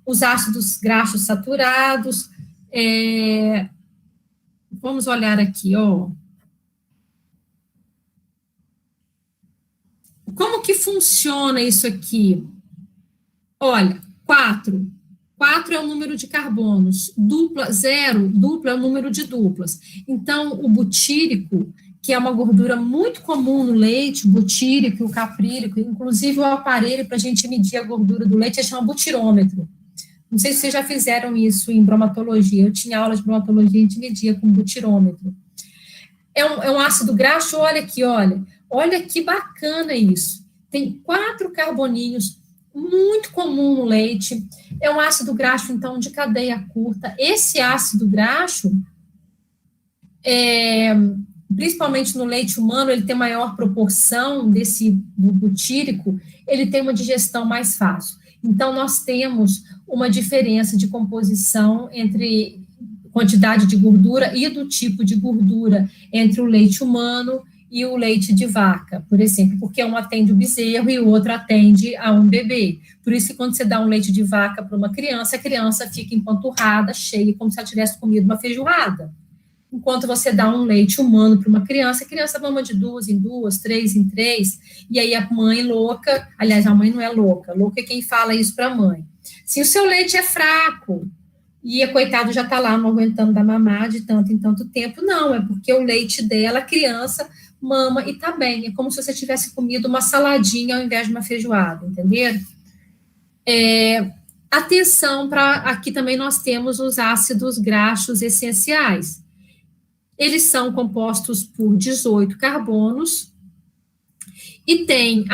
os ácidos graxos saturados, vamos olhar aqui, ó. Como que funciona isso aqui? Olha, 4 é o número de carbonos, 0, dupla é o número de duplas. Então, o butírico, que é uma gordura muito comum no leite, o butírico, o caprílico, inclusive o aparelho para a gente medir a gordura do leite, chama butirômetro. Não sei se vocês já fizeram isso em bromatologia. Eu tinha aula de bromatologia, a gente media com butirômetro. É um ácido graxo, olha aqui, olha que bacana isso. Tem 4 carboninhos, muito comum no leite. É um ácido graxo, então, de cadeia curta. Esse ácido graxo principalmente no leite humano, ele tem maior proporção desse butírico, ele tem uma digestão mais fácil. Então, nós temos uma diferença de composição entre quantidade de gordura e do tipo de gordura entre o leite humano e o leite de vaca, por exemplo, porque um atende o bezerro e o outro atende a um bebê. Por isso que quando você dá um leite de vaca para uma criança, a criança fica empanturrada, cheia, como se ela tivesse comido uma feijoada. Enquanto você dá um leite humano para uma criança, a criança mama de 2 em 2, 3 em 3, e aí a mãe louca, aliás, a mãe não é louca, louca é quem fala isso para a mãe. Se o seu leite é fraco, e a coitada já está lá não aguentando dar mamar de tanto em tanto tempo, não, é porque o leite dela, a criança mama e tá bem, é como se você tivesse comido uma saladinha ao invés de uma feijoada, entenderam? Atenção para, aqui também nós temos os ácidos graxos essenciais. Eles são compostos por 18 carbonos e tem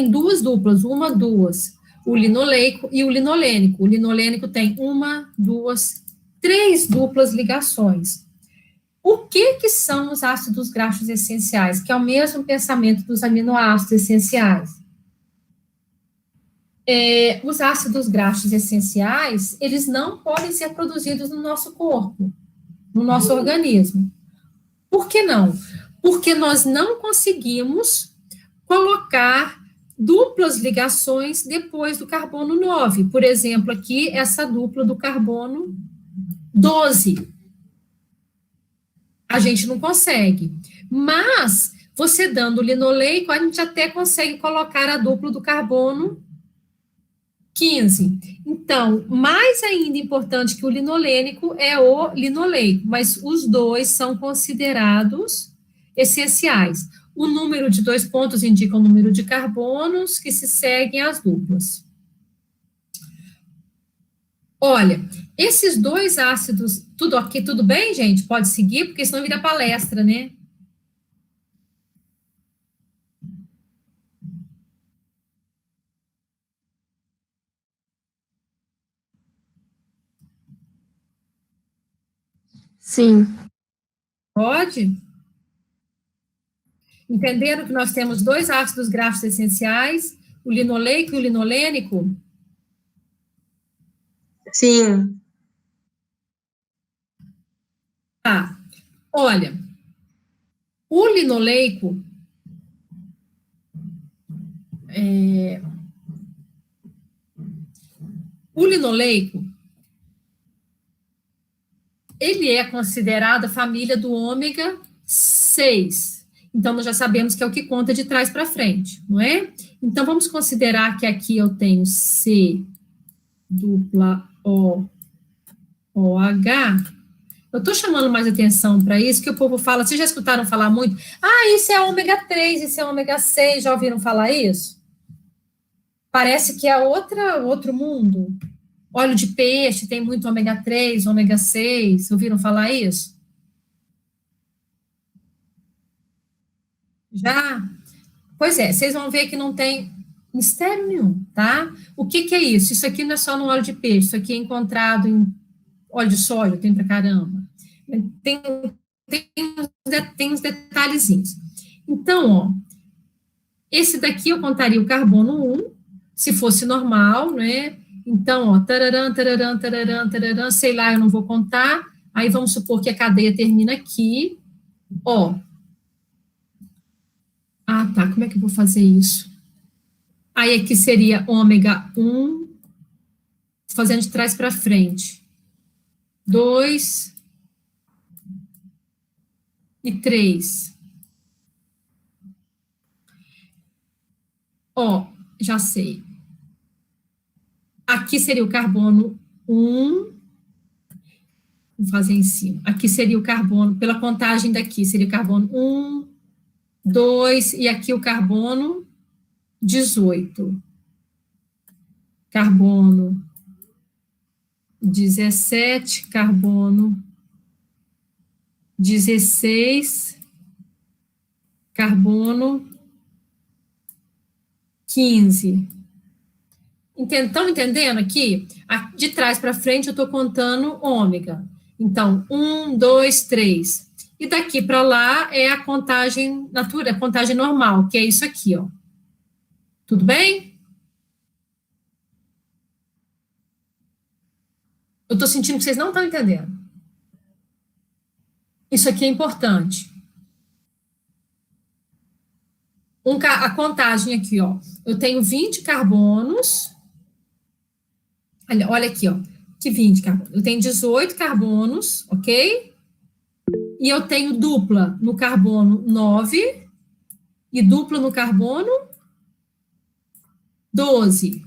duas duplas, duas, o linoleico e o linolênico. O linolênico tem 1, 2, 3 duplas ligações. O que são os ácidos graxos essenciais? Que é o mesmo pensamento dos aminoácidos essenciais. Os ácidos graxos essenciais, eles não podem ser produzidos no nosso corpo, no nosso organismo. Por que não? Porque nós não conseguimos colocar duplas ligações depois do carbono 9. Por exemplo, aqui, essa dupla do carbono 12. A gente não consegue. Mas, você dando o linoleico, a gente até consegue colocar a dupla do carbono 15. Então, mais ainda importante que o linolênico é o linoleico, mas os dois são considerados essenciais. O número de 2 pontos indica o número de carbonos que se seguem às duplas. Olha, esses 2 ácidos, tudo aqui, tudo bem, gente? Pode seguir, porque senão vira palestra, né? Sim. Pode? Entenderam que nós temos 2 ácidos graxos essenciais, o linoleico e o linolênico? Sim. Tá. Olha, o linoleico ele é considerado a família do ômega 6. Então, nós já sabemos que é o que conta de trás para frente, não é? Então, vamos considerar que aqui eu tenho C dupla O, OH. Eu estou chamando mais atenção para isso, que o povo fala, vocês já escutaram falar muito? Isso é ômega 3, isso é ômega 6, já ouviram falar isso? Parece que é outro mundo. Óleo de peixe tem muito ômega 3, ômega 6, ouviram falar isso? Já? Pois é, vocês vão ver que não tem mistério nenhum, tá? O que é isso? Isso aqui não é só no óleo de peixe, isso aqui é encontrado em óleo de soja, tem pra caramba. Tem uns detalhezinhos. Então, ó, esse daqui eu contaria o carbono 1, se fosse normal, né? Então, ó, tararã, tararã, tararã, tararã, sei lá, eu não vou contar. Aí vamos supor que a cadeia termina aqui, ó. Tá, como é que eu vou fazer isso? Aí aqui seria ômega 1, fazendo de trás para frente. 2 e 3. Ó, já sei. Aqui seria o carbono 1. Vou fazer em cima. Aqui seria o carbono, pela contagem daqui, seria o carbono 1, 2, e aqui o carbono 18. Carbono 17, carbono 16, carbono 15. Estão entendendo aqui? De trás para frente eu estou contando ômega. Então, 1, 2, 3. E daqui para lá é a contagem natural, a contagem normal, que é isso aqui, ó. Tudo bem? Eu estou sentindo que vocês não estão entendendo. Isso aqui é importante. A contagem aqui, ó. Eu tenho 20 carbonos. Olha aqui, ó. Que 20 carbonos. Eu tenho 18 carbonos, ok? E eu tenho dupla no carbono 9 e dupla no carbono 12.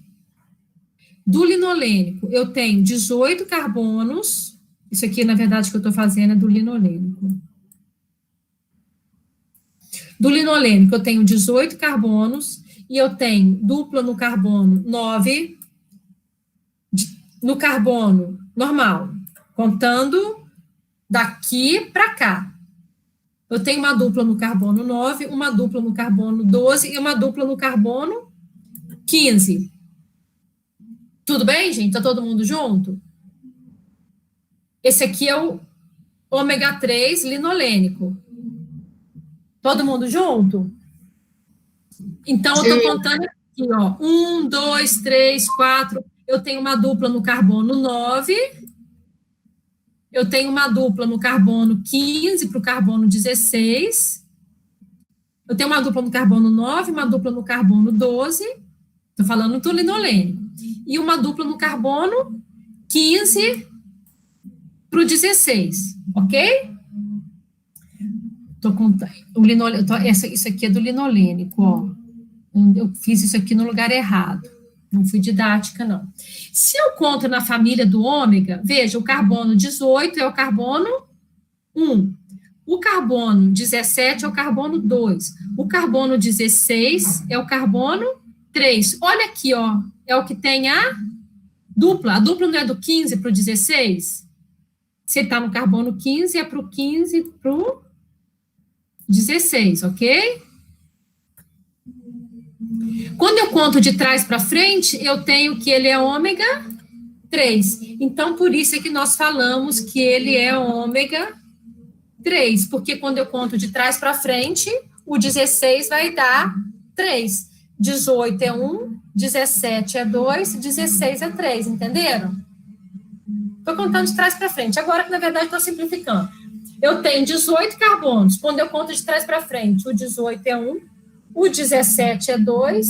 Do linolênico, eu tenho 18 carbonos. Isso aqui, na verdade, que eu estou fazendo é do linolênico. Do linolênico, eu tenho 18 carbonos e eu tenho dupla no carbono 9, no carbono normal, contando daqui para cá. Eu tenho uma dupla no carbono 9, uma dupla no carbono 12 e uma dupla no carbono 15. Tudo bem, gente? Tá todo mundo junto? Esse aqui é o ômega 3 linolênico. Todo mundo junto? Então, eu estou contando aqui, ó. 1, 2, 3, 4. Eu tenho uma dupla no carbono 9. Eu tenho uma dupla no carbono 15 para o carbono 16. Eu tenho uma dupla no carbono 9, uma dupla no carbono 12. Estou falando do linolênico. E uma dupla no carbono 15 para o 16. Ok? Estou contando. Isso aqui é do linolênico, ó. Eu fiz isso aqui no lugar errado. Não fui didática, não. Se eu conto na família do ômega, veja, o carbono 18 é o carbono 1. O carbono 17 é o carbono 2. O carbono 16 é o carbono 3. Olha aqui, ó. É o que tem a dupla. A dupla não é do 15 para o 16? Se está no carbono 15, é para o 15 para o 16, ok? Quando eu conto de trás para frente, eu tenho que ele é ômega 3. Então, por isso é que nós falamos que ele é ômega 3, porque quando eu conto de trás para frente, o 16 vai dar 3. 18 é 1, 17 é 2, 16 é 3, entenderam? Estou contando de trás para frente. Agora que, na verdade, estou simplificando. Eu tenho 18 carbonos. Quando eu conto de trás para frente, o 18 é 1, o 17 é 2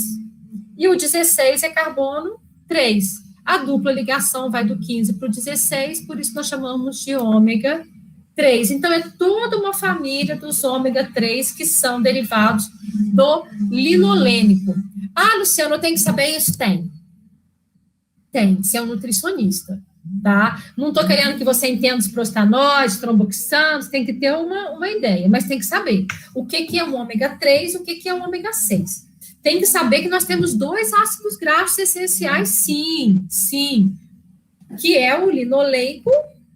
e o 16 é carbono 3. A dupla ligação vai do 15 para o 16, por isso nós chamamos de ômega 3. Então, é toda uma família dos ômega 3 que são derivados do linolênico. Ah, Luciano, eu tenho que saber isso? Tem. Você é um nutricionista. Tá? Não estou querendo que você entenda os prostanóides, tromboxanos, tem que ter uma ideia, mas tem que saber o que é um ômega 3 e o que é um ômega 6. Tem que saber que nós temos 2 ácidos graxos essenciais, sim, que é o linoleico,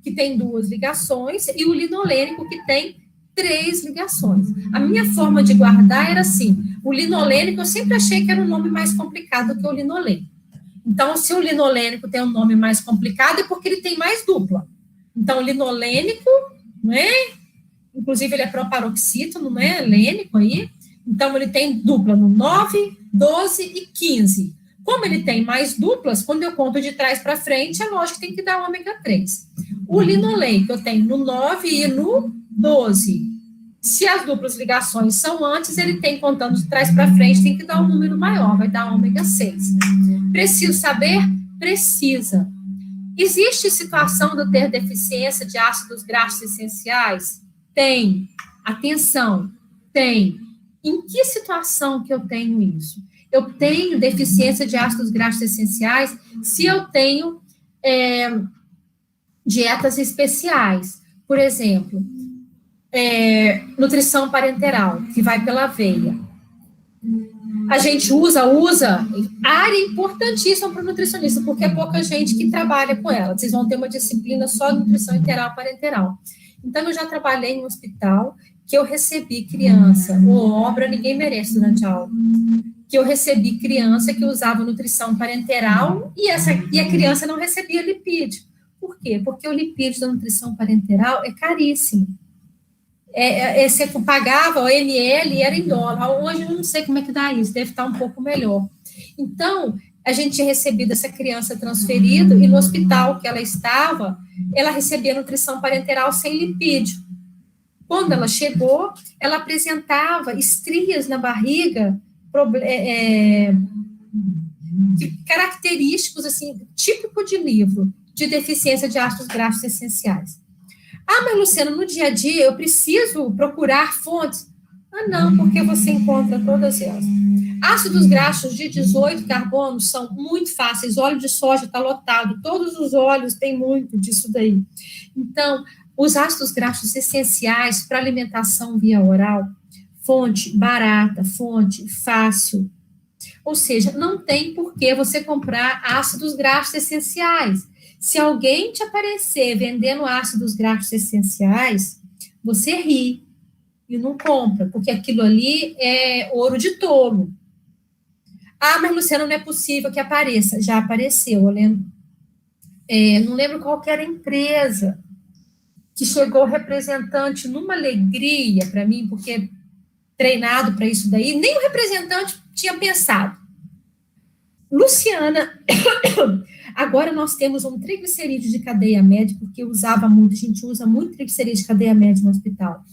que tem 2 ligações, e o linolênico, que tem 3 ligações. A minha forma de guardar era assim, o linolênico eu sempre achei que era um nome mais complicado que o linoleico. Então, se o linolênico tem um nome mais complicado, é porque ele tem mais dupla. Então, linolênico, né? Inclusive, ele é proparoxito, não é lênico aí. Então, ele tem dupla no 9, 12 e 15. Como ele tem mais duplas, quando eu conto de trás para frente, é lógico que tem que dar ômega 3. O linoleico eu tenho no 9 e no 12. Se as duplas ligações são antes, ele tem, contando de trás para frente, tem que dar um número maior, vai dar ômega 6. Preciso saber? Precisa. Existe situação de eu ter deficiência de ácidos graxos essenciais? Tem. Atenção, tem. Em que situação que eu tenho isso? Eu tenho deficiência de ácidos graxos essenciais se eu tenho dietas especiais. Por exemplo, nutrição parenteral, que vai pela veia. A gente usa área importantíssima para o nutricionista, porque é pouca gente que trabalha com ela. Vocês vão ter uma disciplina só de nutrição enteral parenteral. Então, eu já trabalhei em um hospital que eu recebi criança, ou obra, ninguém merece durante a aula, que eu recebi criança que usava nutrição parenteral e a criança não recebia lipídio. Por quê? Porque o lipídio da nutrição parenteral é caríssimo. você pagava o ml e era em dólar. Hoje eu não sei como é que dá isso, deve estar um pouco melhor. Então, a gente tinha recebido essa criança transferida e no hospital que ela estava, ela recebia nutrição parenteral sem lipídio. Quando ela chegou, ela apresentava estrias na barriga, característicos, assim, típico de livro, de deficiência de ácidos graxos essenciais. Mas, Luciana, no dia a dia eu preciso procurar fontes? Não, porque você encontra todas elas. Ácidos graxos de 18 carbonos são muito fáceis, óleo de soja está lotado, todos os óleos têm muito disso daí. Então, os ácidos graxos essenciais para alimentação via oral, fonte barata, fonte fácil. Ou seja, não tem por que você comprar ácidos graxos essenciais. Se alguém te aparecer vendendo ácidos graxos essenciais, você ri e não compra, porque aquilo ali é ouro de tolo. Mas Luciana, não é possível que apareça. Já apareceu, eu lembro. Não lembro qual que era a empresa, que chegou representante numa alegria para mim, porque treinado para isso daí, nem o representante tinha pensado. Luciana, agora nós temos um triglicerídeo de cadeia média, porque usava muito, a gente usa muito triglicerídeo de cadeia média no hospital.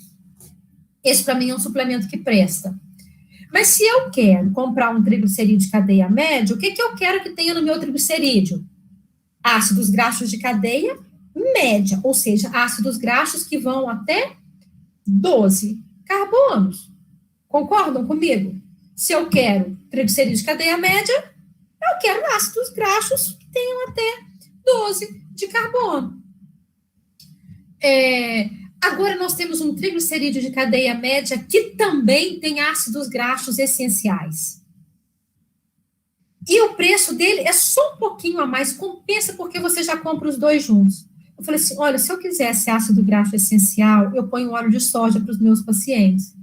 Esse, para mim, é um suplemento que presta. Mas se eu quero comprar um triglicerídeo de cadeia média, o que eu quero que tenha no meu triglicerídeo? Ácidos graxos de cadeia média, ou seja, ácidos graxos que vão até 12 carbonos. Concordam comigo? Se eu quero triglicerídeo de cadeia média, eu quero ácidos graxos que tenham até 12 de carbono. Agora nós temos um triglicerídeo de cadeia média que também tem ácidos graxos essenciais. E o preço dele é só um pouquinho a mais, compensa porque você já compra os dois juntos. Eu falei assim, olha, se eu quisesse ácido graxo essencial, eu ponho óleo de soja para os meus pacientes.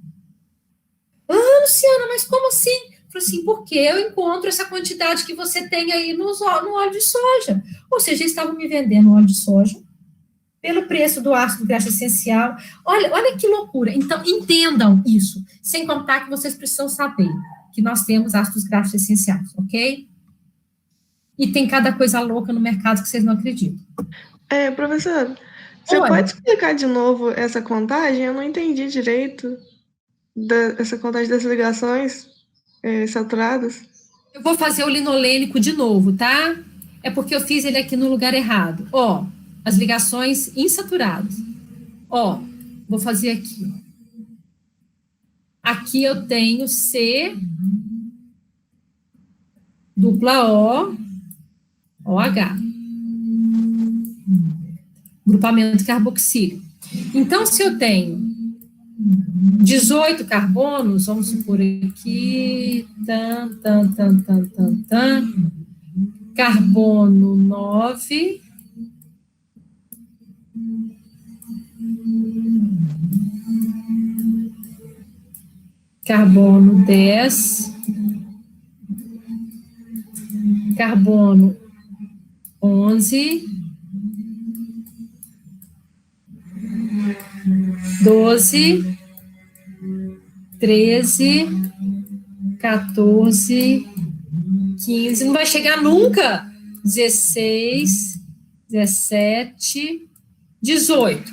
Luciana, mas como assim? Eu falei assim, porque eu encontro essa quantidade que você tem aí no óleo de soja. Ou seja, eles estavam me vendendo óleo de soja pelo preço do ácido graxo essencial. Olha que loucura. Então, entendam isso. Sem contar que vocês precisam saber que nós temos ácidos graxos essenciais, ok? E tem cada coisa louca no mercado que vocês não acreditam. Professor, você pode explicar de novo essa contagem? Eu não entendi direito essa contagem das ligações saturadas. Eu vou fazer o linolênico de novo, tá? É porque eu fiz ele aqui no lugar errado. As ligações insaturadas. Vou fazer aqui. Aqui eu tenho C, dupla O, OH. Grupamento carboxílico. Então, se eu tenho 18 carbonos, vamos supor aqui, carbono 9, carbono 10, carbono 11, 12, 13, 14, 15, não vai chegar nunca, 16, 17, 18,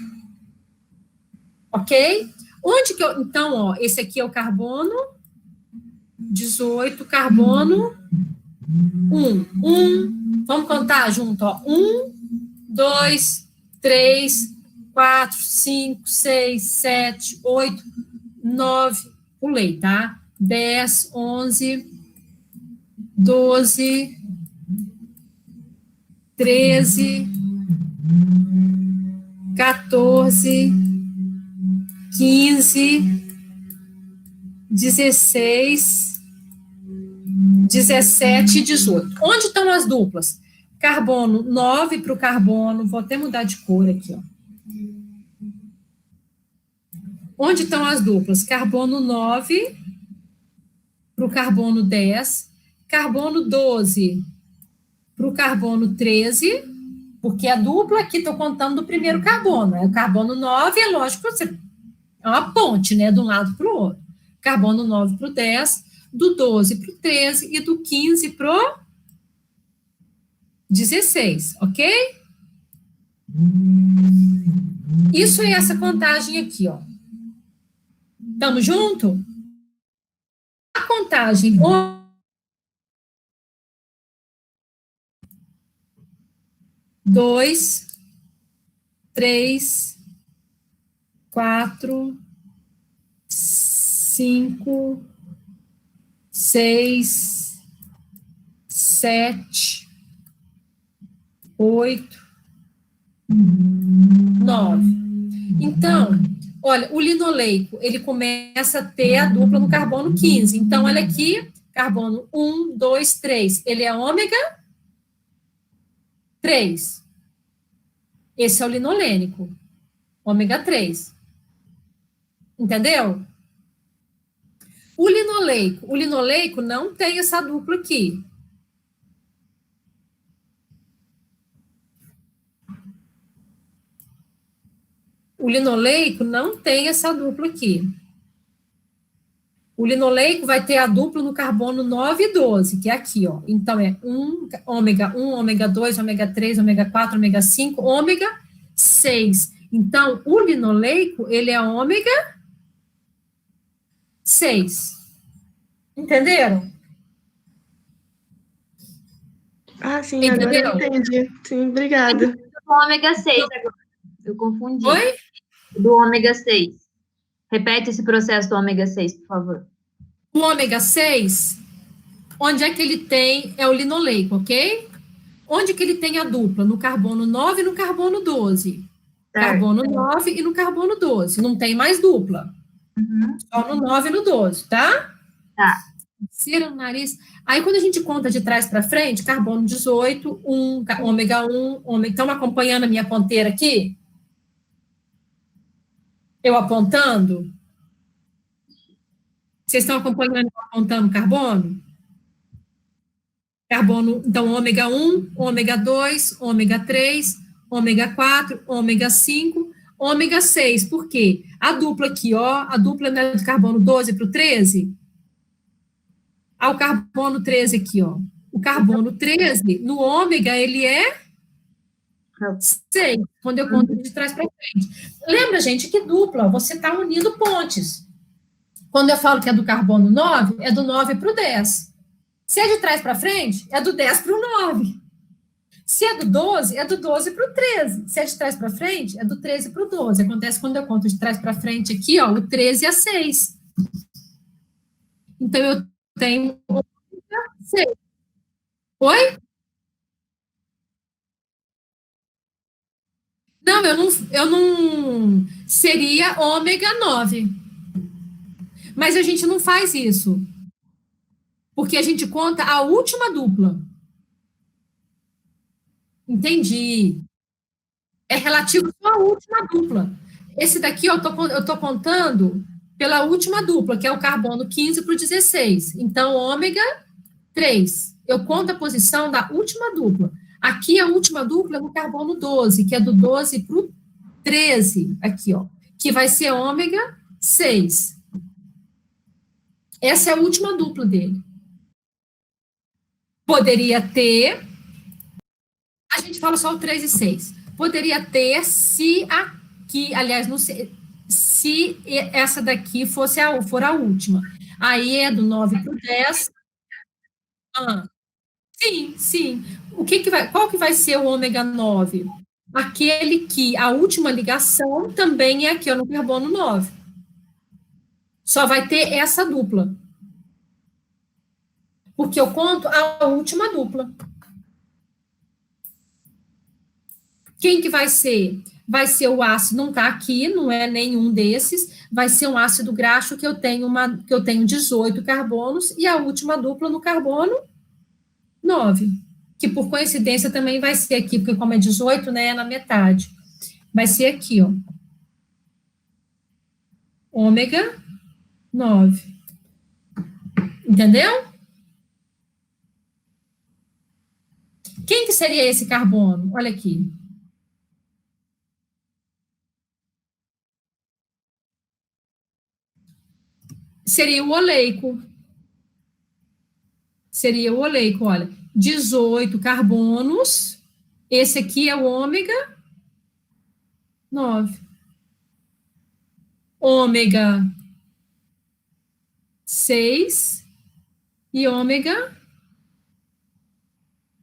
ok? Onde que eu, então, esse aqui é o carbono, 18, carbono, 1, vamos contar junto, 1, 2, 3, 4, 5, 6, 7, 8, 9, pulei, tá? 10, 11, 12, 13, 14, 15, 16, 17 e 18. Onde estão as duplas? Carbono 9 para o carbono, vou até mudar de cor aqui, Onde estão as duplas? Carbono 9 para o carbono 10, carbono 12 para o carbono 13, porque a dupla aqui estou contando do primeiro carbono, o carbono 9 é lógico, É uma ponte, né, de um lado para o outro. Carbono 9 para o 10, do 12 para o 13 e do 15 para o 16, ok? Isso é essa contagem aqui, ó. Tamo junto? A contagem 2, 3, 4, 5, 6, 7, 8, 9. Então, olha, o linoleico, ele começa a ter a dupla no carbono 15. Então, olha aqui, carbono 1, 2, 3. Ele é ômega 3. Esse é o linolênico, ômega 3. Entendeu? O linoleico não tem essa dupla aqui. O linoleico não tem essa dupla aqui. O linoleico vai ter a dupla no carbono 9 e 12, que é aqui, ó. Então, é ômega 1, ômega 2, ômega 3, ômega 4, ômega 5, ômega 6. Então, o linoleico, ele é ômega 6. Entenderam? Ah, sim, agora eu entendi. Sim, obrigada. Do ômega 6 agora. Eu confundi. Oi? Do ômega 6. Repete esse processo do ômega 6, por favor. O ômega 6, onde é que ele tem, é o linoleico, ok? Onde que ele tem a dupla? No carbono 9 e no carbono 12. Carbono 9 e no carbono 12. Não tem mais dupla. Uhum. Só no 9 e no 12, tá? Tá. Cera no nariz. Aí, quando a gente conta de trás para frente, carbono 18, ômega 1, ômega... Estão acompanhando a minha ponteira aqui? Eu apontando? Vocês estão acompanhando eu apontando carbono? Carbono, então, ômega 1, ômega 2, ômega 3, ômega 4, ômega 5, ômega 6. Por quê? A dupla aqui, ó, a dupla né, de carbono 12 para o 13. O carbono 13 aqui, ó. O carbono 13, no ômega, ele é 6, quando eu conto de trás para frente. Lembra, gente, que dupla, você está unindo pontes. Quando eu falo que é do carbono 9, é do 9 para o 10. Se é de trás para frente, é do 10 para o 9. Se é do 12, é do 12 para o 13. Se é de trás para frente, é do 13 para o 12. Acontece quando eu conto de trás para frente aqui, ó, o 13 é 6. Então, eu tenho 6. Oi? Não, eu não seria ômega 9. Mas a gente não faz isso. Porque a gente conta a última dupla. Entendi. É relativo só à última dupla. Esse daqui eu tô contando pela última dupla, que é o carbono 15 para o 16. Então, ômega 3. Eu conto a posição da última dupla. Aqui, a última dupla é no carbono 12, que é do 12 para o 13, aqui, ó, que vai ser ômega 6. Essa é a última dupla dele. Poderia ter, a gente fala só o 3 e 6. Poderia ter se aqui, aliás, não sei, se essa daqui for a última. Aí é do 9 para o 10. Sim, sim. Qual que vai ser o ômega 9? Aquele que a última ligação também é aqui, ó, no carbono 9. Só vai ter essa dupla. Porque eu conto a última dupla. Quem que vai ser? Vai ser o ácido, não está aqui, não é nenhum desses, vai ser um ácido graxo que eu tenho 18 carbonos e a última dupla no carbono 9, que por coincidência também vai ser aqui, porque como é 18, né, é na metade. Vai ser aqui, ó. Ômega 9. Entendeu? Quem que seria esse carbono? Olha aqui. Seria o oleico. Seria o oleico, olha. 18 carbonos. Esse aqui é o ômega 9. Ômega 6 e ômega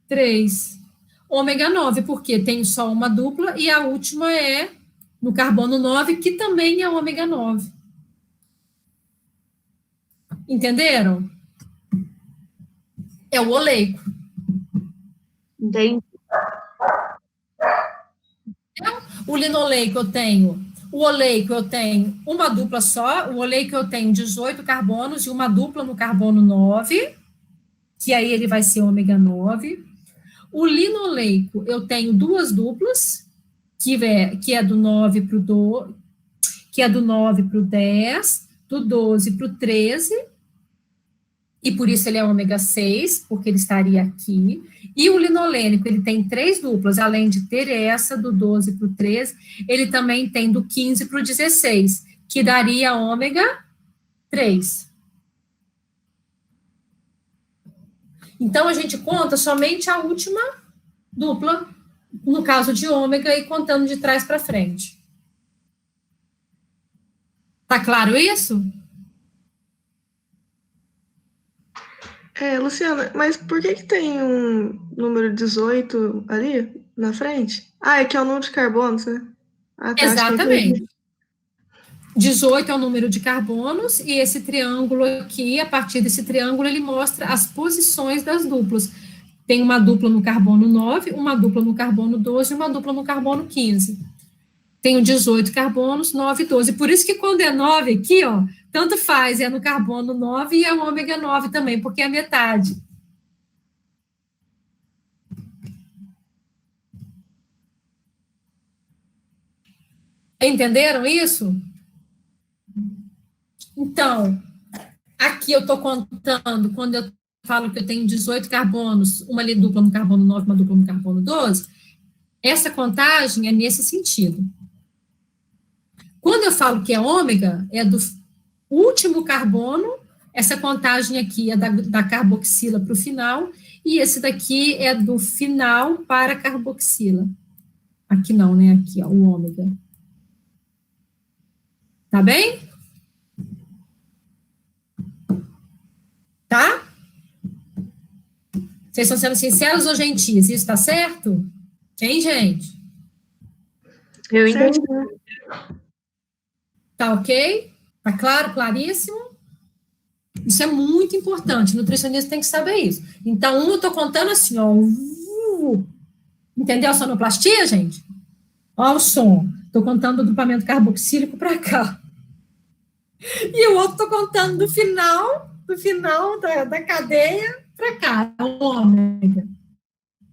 3. Ômega 9, porque tem só uma dupla e a última é no carbono 9, que também é ômega 9. Entenderam? É o oleico. Entendi. O linoleico eu tenho, o oleico eu tenho uma dupla só, o oleico eu tenho 18 carbonos e uma dupla no carbono 9, que aí ele vai ser ômega 9. O linoleico eu tenho duas duplas, que é do 9 para o que é do 9 para o 10, do 12 para o 13, e por isso ele é ômega 6, porque ele estaria aqui. E o linolênico, ele tem 3 duplas, além de ter essa do 12 para o 13, ele também tem do 15 para o 16, que daria ômega 3. Então, a gente conta somente a última dupla, no caso de ômega, e contando de trás para frente. Tá claro isso? Luciana, mas por que tem um número 18 ali na frente? Ah, é que é o número de carbonos, né? Ah, tá, exatamente. 18 é o número de carbonos, e esse triângulo aqui, a partir desse triângulo, ele mostra as posições das duplas. Tem uma dupla no carbono 9, uma dupla no carbono 12 e uma dupla no carbono 15. Tenho 18 carbonos, 9 e 12. Por isso que quando é 9 aqui, ó, tanto faz, é no carbono 9 e é o ômega 9 também, porque é a metade. Entenderam isso? Então, aqui eu estou contando, quando eu falo que eu tenho 18 carbonos, uma ali dupla no carbono 9, uma dupla no carbono 12, essa contagem é nesse sentido. Quando eu falo que é ômega, é do último carbono, essa contagem aqui é da carboxila para o final, e esse daqui é do final para a carboxila. Aqui não, né? Aqui, ó, o ômega. Tá bem? Tá? Vocês estão sendo sinceros ou gentis? Isso tá certo? Hein, gente? Eu entendi. Tá ok? Tá claro, claríssimo? Isso é muito importante, o nutricionista tem que saber isso. Então, eu tô contando assim, ó. Entendeu a sonoplastia, gente? Ó o som. Tô contando do duplamento carboxílico para cá. E o outro tô contando do final da cadeia para cá, o ômega.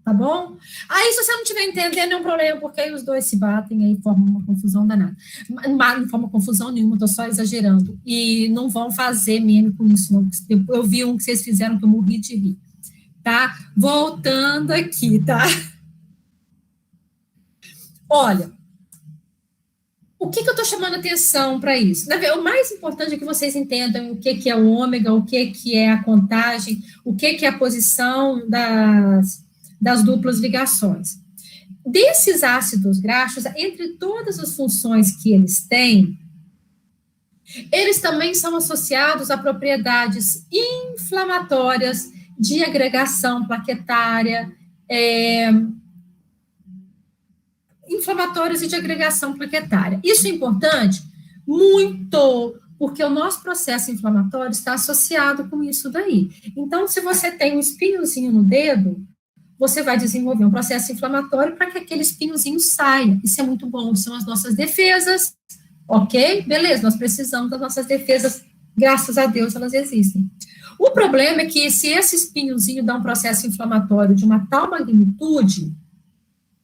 Tá bom? Aí, se você não estiver entendendo, é um problema, porque aí os dois se batem e aí formam uma confusão danada. Não forma confusão nenhuma, tô só exagerando. E não vão fazer meme com isso, não. Eu vi um que vocês fizeram que eu morri de rir. Tá? Voltando aqui, tá? Olha, o que eu tô chamando atenção para isso? O mais importante é que vocês entendam o que é o ômega, o que é a contagem, o que é a posição das duplas ligações. Desses ácidos graxos, entre todas as funções que eles têm, eles também são associados a propriedades inflamatórias, de agregação plaquetária, inflamatórias e de agregação plaquetária. Isso é importante? Muito, porque o nosso processo inflamatório está associado com isso daí. Então, se você tem um espinhozinho no dedo, você vai desenvolver um processo inflamatório para que aquele espinhozinho saia. Isso é muito bom, são as nossas defesas, ok? Beleza, nós precisamos das nossas defesas, graças a Deus elas existem. O problema é que se esse espinhozinho dá um processo inflamatório de uma tal magnitude,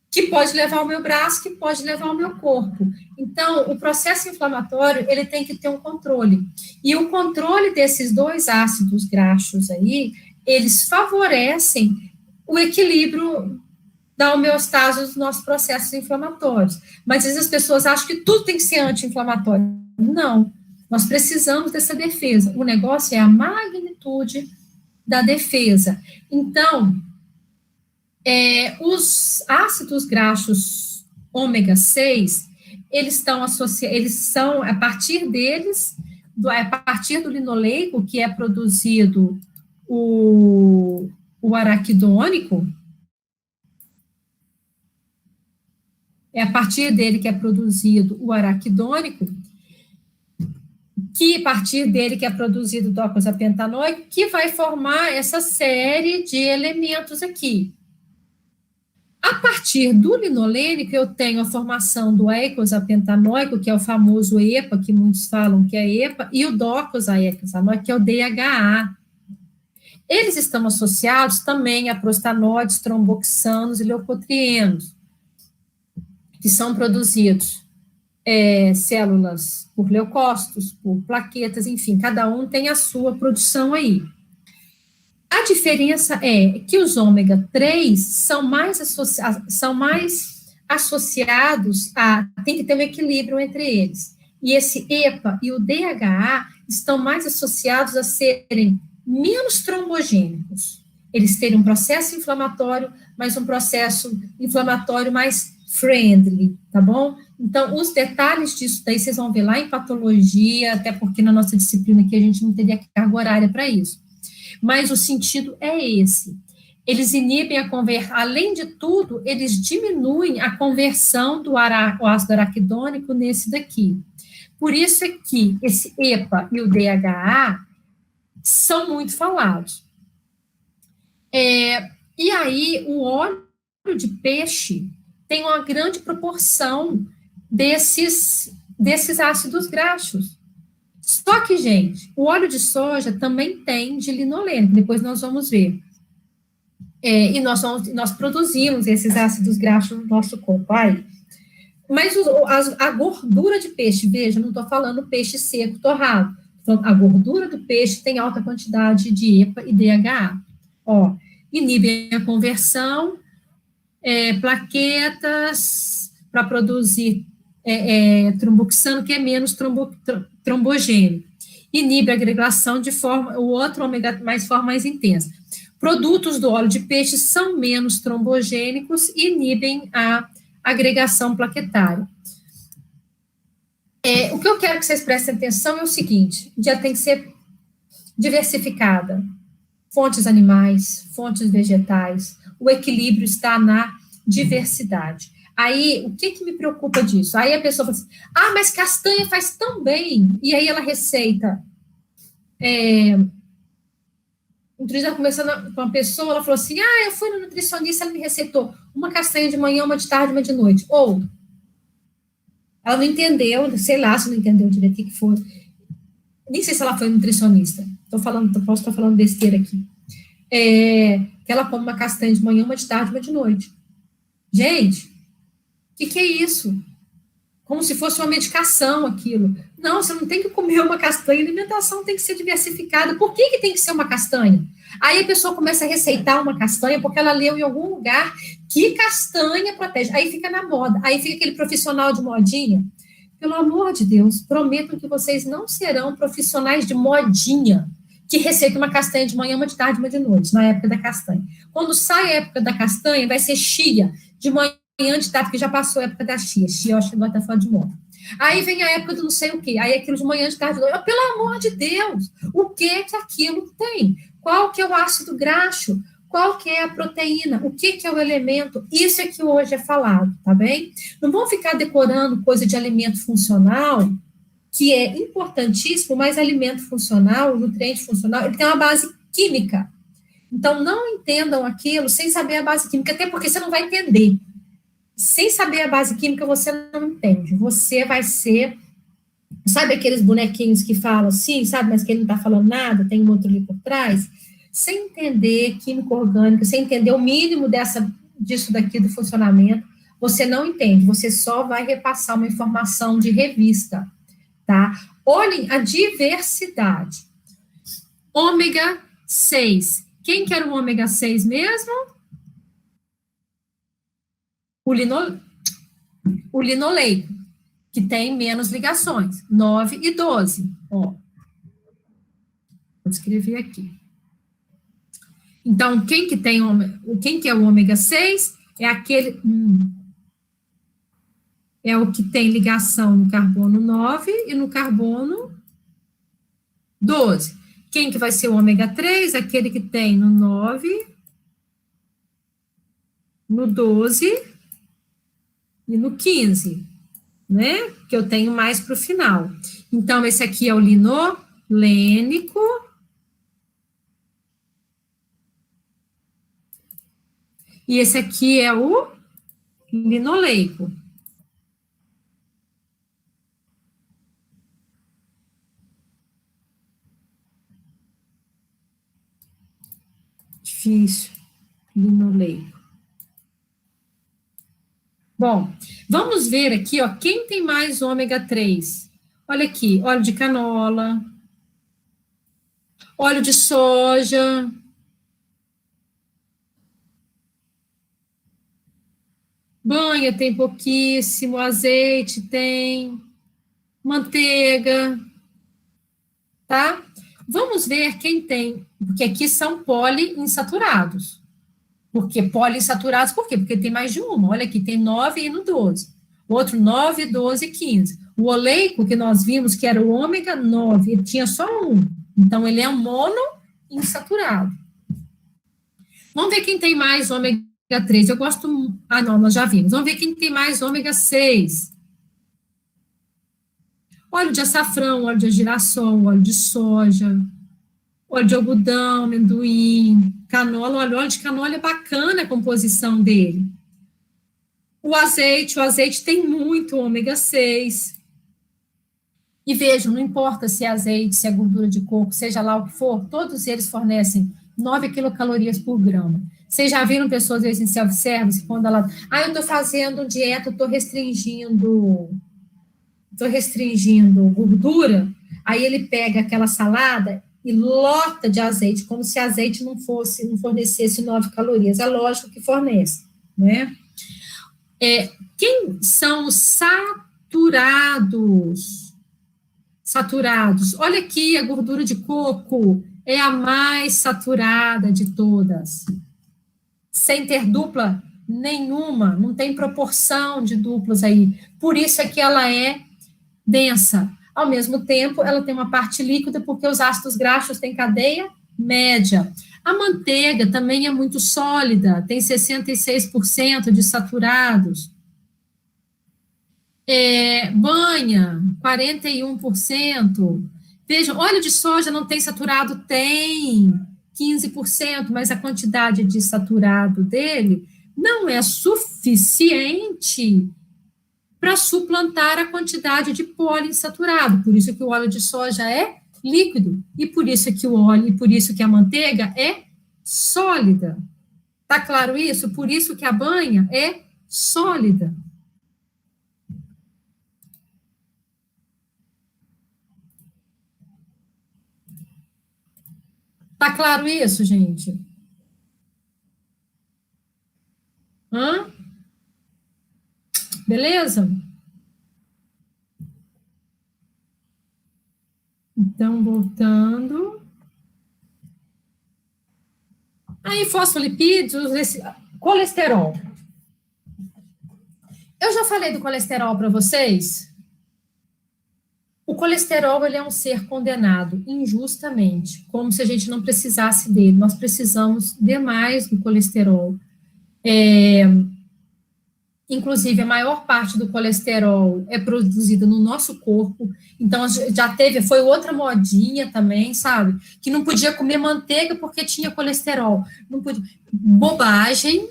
que pode levar ao meu braço, que pode levar ao meu corpo. Então, o processo inflamatório, ele tem que ter um controle. E o controle desses dois ácidos graxos aí, eles favorecem o equilíbrio da homeostase dos nossos processos inflamatórios. Mas às vezes as pessoas acham que tudo tem que ser anti-inflamatório. Não. Nós precisamos dessa defesa. O negócio é a magnitude da defesa. Então, os ácidos graxos ômega 6, eles estão associados, eles são, a partir deles, a partir do linoleico, que é produzido o araquidônico, é a partir dele que é produzido o araquidônico, que a partir dele que é produzido o docosapentanoico, que vai formar essa série de elementos aqui. A partir do linolênico, eu tenho a formação do eicosapentanoico, que é o famoso EPA, que muitos falam que é EPA, e o docosahexanoico, que é o DHA. Eles estão associados também a prostanóides, tromboxanos e leucotrienos, que são produzidos células por leucócitos, por plaquetas, enfim, cada um tem a sua produção aí. A diferença é que os ômega 3 são mais associados tem que ter um equilíbrio entre eles. E esse EPA e o DHA estão mais associados a serem menos trombogênicos. Eles terem um processo inflamatório, mas um processo inflamatório mais friendly, tá bom? Então, os detalhes disso daí vocês vão ver lá em patologia, até porque na nossa disciplina aqui a gente não teria carga horária para isso. Mas o sentido é esse. Eles inibem além de tudo, eles diminuem a conversão do ácido araquidônico nesse daqui. Por isso é que esse EPA e o DHA são muito falados. E aí, o óleo de peixe tem uma grande proporção desses ácidos graxos. Só que, gente, o óleo de soja também tem de linolênico, depois nós vamos ver. E nós produzimos esses ácidos graxos no nosso corpo. Mas a gordura de peixe, veja, não estou falando peixe seco, torrado. A gordura do peixe tem alta quantidade de EPA e DHA. Inibem a conversão, plaquetas para produzir tromboxano, que é menos trombogênico. Inibe a agregação de forma, o outro ômega mais intensa. Produtos do óleo de peixe são menos trombogênicos e inibem a agregação plaquetária. O que eu quero que vocês prestem atenção é o seguinte: já tem que ser diversificada. Fontes animais, fontes vegetais, o equilíbrio está na diversidade. Aí, o que me preocupa disso? Aí a pessoa fala assim, mas castanha faz tão bem. E aí ela receita. Outro dia, conversando com uma pessoa, ela falou assim, eu fui no nutricionista, ela me receitou uma castanha de manhã, uma de tarde, uma de noite. Ou, ela não entendeu, sei lá se não entendeu direito o que foi. Nem sei se ela foi nutricionista. Posso estar falando besteira aqui. Que ela come uma castanha de manhã, uma de tarde, uma de noite. Gente, o que é isso? Como se fosse uma medicação aquilo. Não, você não tem que comer uma castanha, a alimentação tem que ser diversificada. Por que tem que ser uma castanha? Aí a pessoa começa a receitar uma castanha porque ela leu em algum lugar que castanha protege. Aí fica na moda, aí fica aquele profissional de modinha. Pelo amor de Deus, prometo que vocês não serão profissionais de modinha que receitam uma castanha de manhã, uma de tarde, uma de noite, na época da castanha. Quando sai a época da castanha, vai ser chia, de manhã, de tarde, porque já passou a época da chia. Chia, eu acho que agora está fora de moda. Aí vem a época do não sei o quê, aí aquilo de manhã, de tarde, de noite. Pelo amor de Deus, o que aquilo tem? Qual que é o ácido graxo? Qual que é a proteína? O que é o elemento? Isso é que hoje é falado, tá bem? Não vão ficar decorando coisa de alimento funcional, que é importantíssimo, mas alimento funcional, nutriente funcional, ele tem uma base química. Então, não entendam aquilo sem saber a base química, até porque você não vai entender. Sem saber a base química, você não entende. Você vai ser... Sabe aqueles bonequinhos que falam assim, sabe, mas que ele não está falando nada, tem um outro ali por trás? Sem entender química orgânica, sem entender o mínimo disso daqui do funcionamento, você não entende, você só vai repassar uma informação de revista, tá? Olhem a diversidade. Ômega 6. Quem que era o ômega 6 mesmo? O linoleico, que tem menos ligações, 9 e 12. Ó, vou escrever aqui. Então, quem que é o ômega 6? É aquele... é o que tem ligação no carbono 9 e no carbono 12. Quem que vai ser o ômega 3? Aquele que tem no 9, no 12 e no 15, né? Que eu tenho mais para o final. Então, esse aqui é o linolênico. E esse aqui é o linoleico. Difícil. Linoleico. Bom, vamos ver aqui, ó, quem tem mais ômega 3? Olha aqui, óleo de canola, óleo de soja, banha tem pouquíssimo, azeite tem, manteiga, tá? Vamos ver quem tem, porque aqui são poliinsaturados. Por que poliinsaturados? Por quê? Porque tem mais de uma. Olha aqui, tem 9 e no 12. O outro 9, 12 e 15. O oleico, que nós vimos que era o ômega 9, ele tinha só um. Então, ele é um monoinsaturado. Vamos ver quem tem mais ômega 3. Eu gosto... Ah, não, nós já vimos. Vamos ver quem tem mais ômega 6. Óleo de açafrão, óleo de girassol, óleo de soja, óleo de algodão, amendoim, canola. O óleo de canola é bacana a composição dele. O azeite tem muito ômega 6. E vejam, não importa se é azeite, se é gordura de coco, seja lá o que for, todos eles fornecem 9 quilocalorias por grama. Vocês já viram pessoas, às vezes, em self-service, quando ela... eu estou fazendo dieta, estou restringindo gordura, aí ele pega aquela salada e lota de azeite, como se azeite não fornecesse 9 calorias. É lógico que fornece, né? Quem são os saturados? Olha aqui, a gordura de coco é a mais saturada de todas. Sem ter dupla nenhuma, não tem proporção de duplas aí. Por isso é que ela é densa. Ao mesmo tempo, ela tem uma parte líquida, porque os ácidos graxos têm cadeia média. A manteiga também é muito sólida, tem 66% de saturados. Banha, 41%. Vejam, óleo de soja não tem saturado? Tem 15%, mas a quantidade de saturado dele não é suficiente para suplantar a quantidade de poliinsaturado. Por isso que o óleo de soja é líquido, e por isso que o óleo, e por isso que a manteiga é sólida. Tá claro isso? Por isso que a banha é sólida. Tá claro isso, gente? Beleza? Então, voltando. Aí, fosfolipídios, colesterol. Eu já falei do colesterol para vocês? O colesterol, ele é um ser condenado injustamente, como se a gente não precisasse dele. Nós precisamos demais do colesterol. Inclusive, a maior parte do colesterol é produzida no nosso corpo. Então, foi outra modinha também, sabe? Que não podia comer manteiga porque tinha colesterol. Não podia. Bobagem.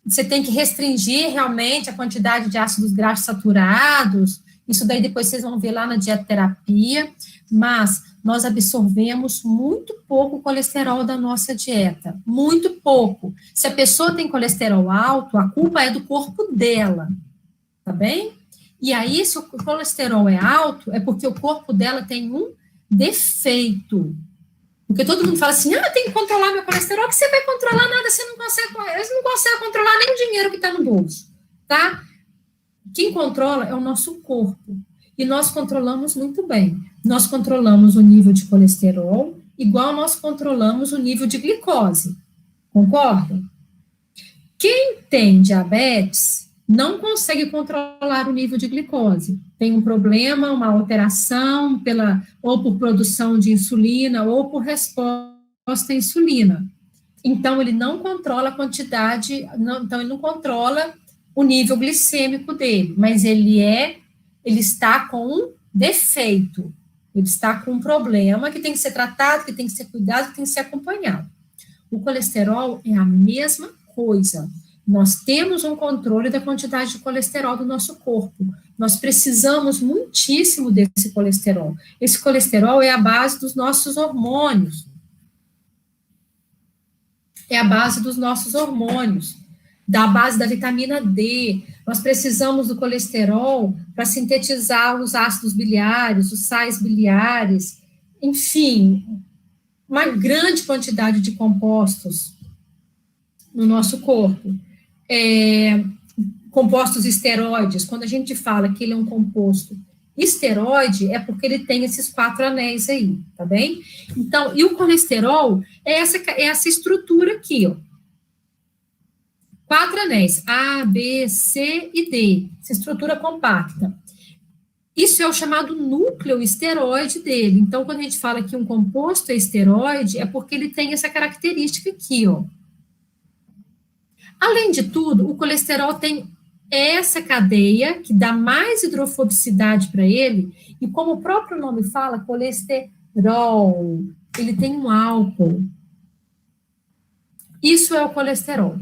Você tem que restringir realmente a quantidade de ácidos graxos saturados. Isso daí depois vocês vão ver lá na dietoterapia. Mas nós absorvemos muito pouco colesterol da nossa dieta, muito pouco. Se a pessoa tem colesterol alto, a culpa é do corpo dela, tá bem? E aí, se o colesterol é alto, é porque o corpo dela tem um defeito. Porque todo mundo fala assim, tem que controlar meu colesterol, que você vai controlar nada, você não consegue controlar nem o dinheiro que está no bolso, tá? Quem controla é o nosso corpo. E nós controlamos muito bem. Nós controlamos o nível de colesterol, igual nós controlamos o nível de glicose. Concordam? Quem tem diabetes não consegue controlar o nível de glicose. Tem um problema, uma alteração ou por produção de insulina ou por resposta à insulina. Então, ele não controla a quantidade, então ele não controla o nível glicêmico dele, mas ele está com um defeito, ele está com um problema que tem que ser tratado, que tem que ser cuidado, que tem que ser acompanhado. O colesterol é a mesma coisa. Nós temos um controle da quantidade de colesterol do nosso corpo. Nós precisamos muitíssimo desse colesterol. Esse colesterol é a base dos nossos hormônios. É a base dos nossos hormônios, da base da vitamina D. Nós precisamos do colesterol para sintetizar os ácidos biliares, os sais biliares, enfim, uma grande quantidade de compostos no nosso corpo. Compostos esteroides, quando a gente fala que ele é um composto esteroide, é porque ele tem esses 4 anéis aí, tá bem? Então, e o colesterol é essa estrutura aqui, ó. 4 anéis, A, B, C e D, essa estrutura compacta. Isso é o chamado núcleo esteroide dele. Então, quando a gente fala que um composto é esteroide, é porque ele tem essa característica aqui, ó. Além de tudo, o colesterol tem essa cadeia que dá mais hidrofobicidade para ele, e como o próprio nome fala, colesterol, ele tem um álcool. Isso é o colesterol.